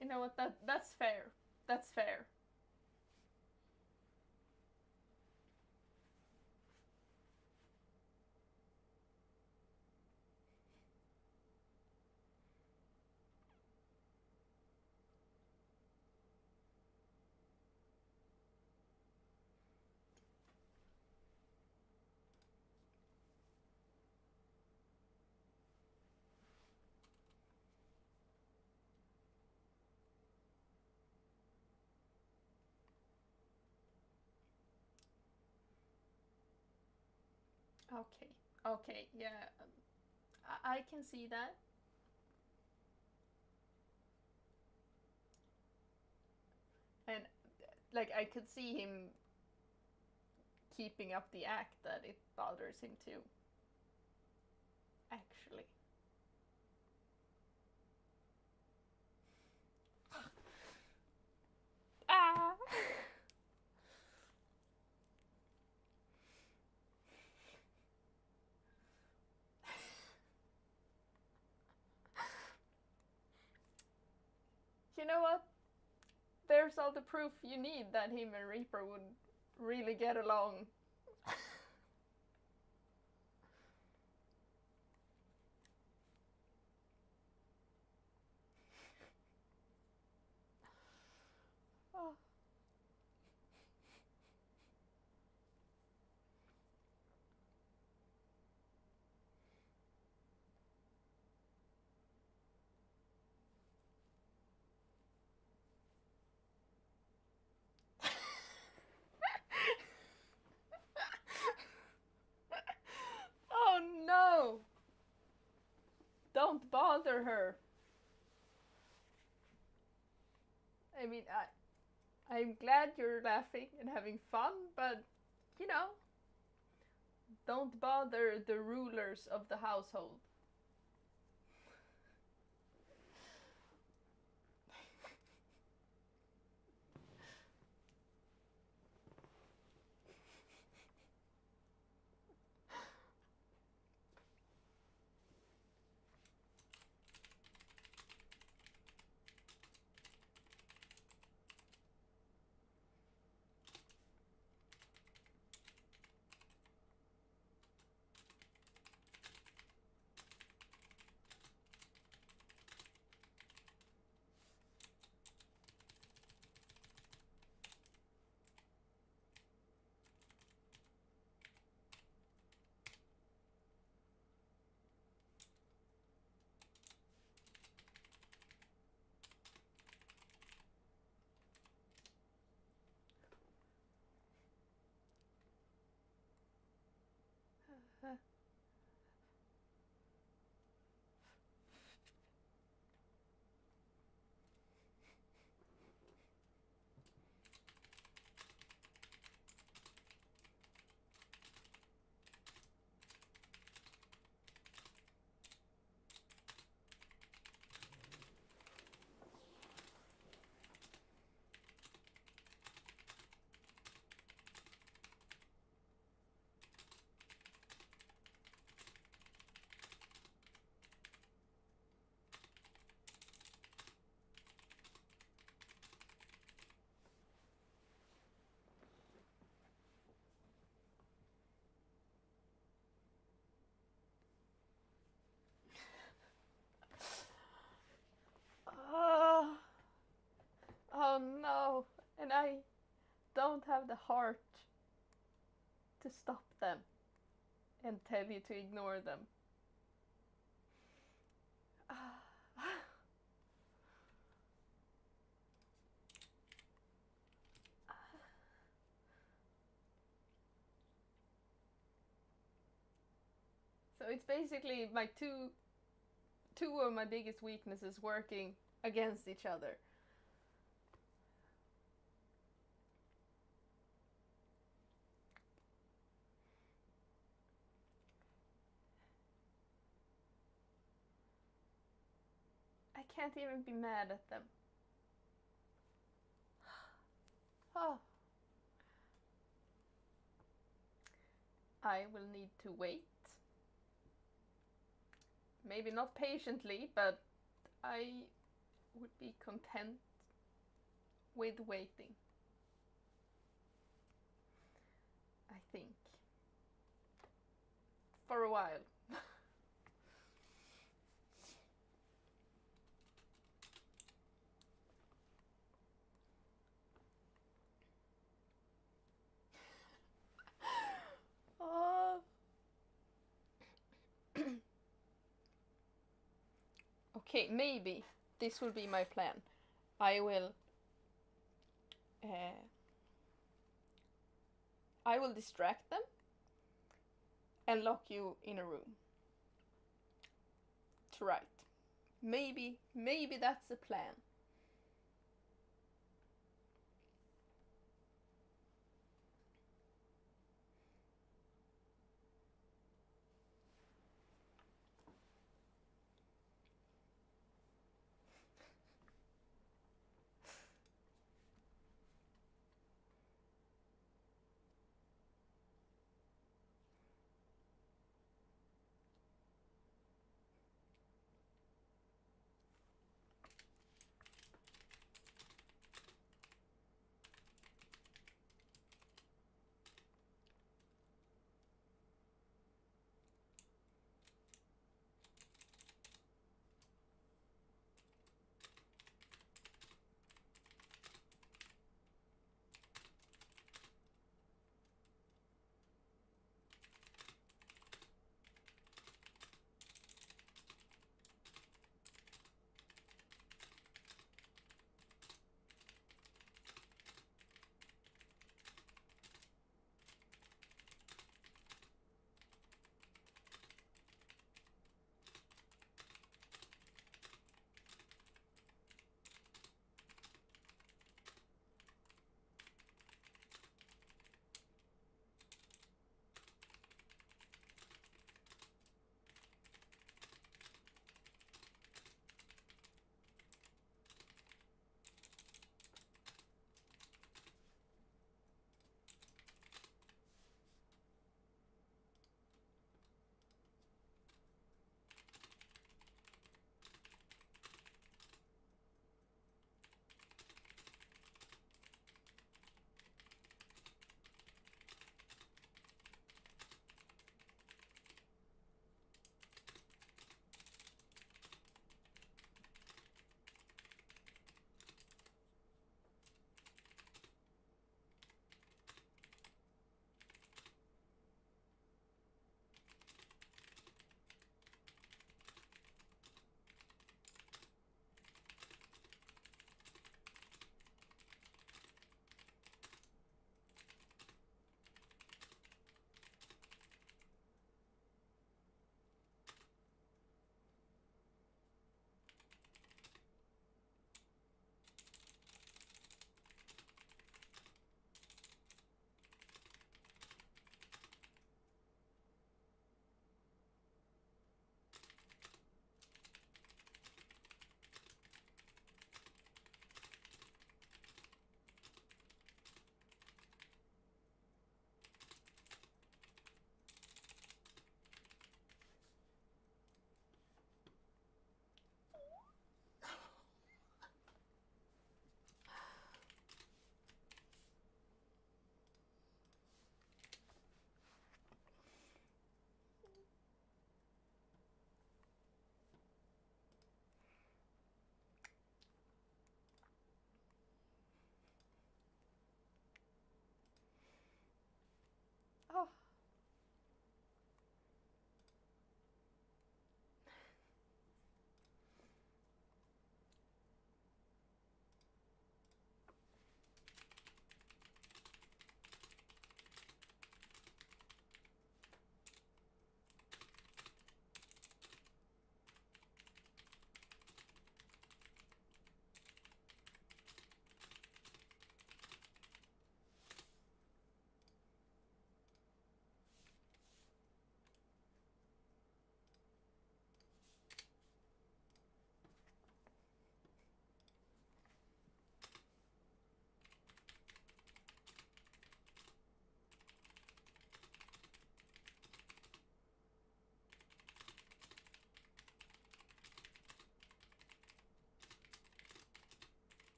You know what? That's fair. That's fair. Okay. Okay. Yeah. I can see that. And like I could see him keeping up the act that it bothers him too. Actually. Ah. You know what? There's all the proof you need that him and Reaper would really get along. Oh. Oh no! Don't bother her. I mean, I'm glad you're laughing and having fun, but you know, don't bother the rulers of the household. Oh, oh no, and I don't have the heart to stop them and tell you to ignore them. So it's basically my two of my biggest weaknesses working against each other. I can't even be mad at them. Oh. I will need to wait. Maybe not patiently, but I would be content with waiting. I think. For a while. Oh. Okay, maybe this will be my plan. I will distract them and lock you in a room to write. Maybe that's the plan.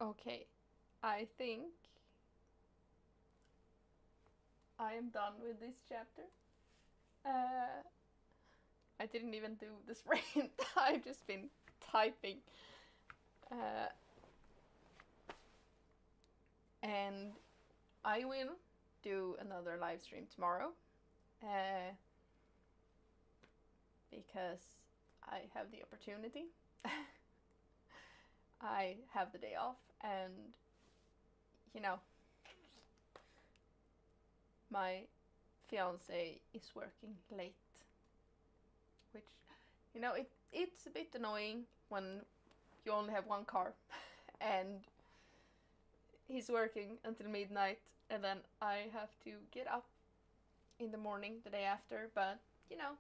Okay, I think I am done with this chapter. I didn't even do the sprint. I've just been typing. And I will do another live stream tomorrow. Because I have the opportunity. I have the day off, and you know, my fiance is working late, which, you know, it's a bit annoying when you only have one car and he's working until midnight, and then I have to get up in the morning the day after, but you know,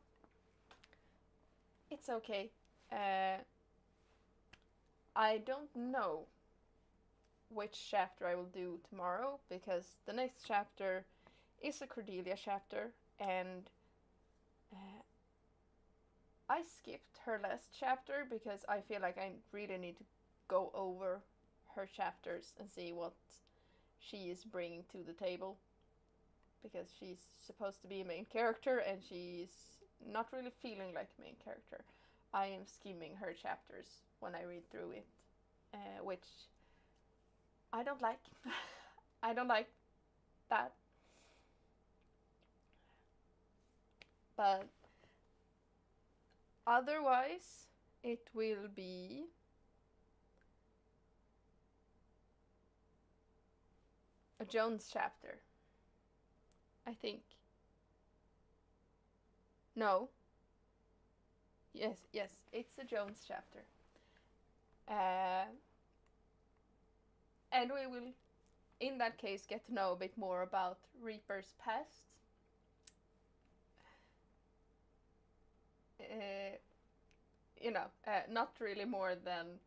it's okay. I don't know which chapter I will do tomorrow, because the next chapter is a Cordelia chapter, and I skipped her last chapter because I feel like I really need to go over her chapters and see what she is bringing to the table, because she's supposed to be a main character and she's not really feeling like a main character. I am skimming her chapters when I read through it, which I don't like. I don't like that. But otherwise, it will be a Jones chapter, I think. No. Yes, it's a Jones chapter. And we will, in that case, get to know a bit more about Reaper's past. You know, not really more than,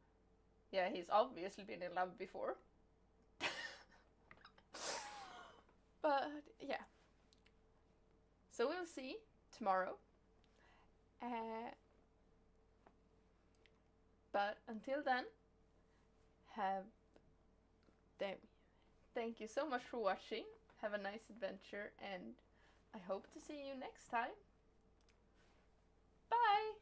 yeah, he's obviously been in love before. But yeah. So we'll see tomorrow. But until then, thank you so much for watching. Have a nice adventure, and I hope to see you next time. Bye!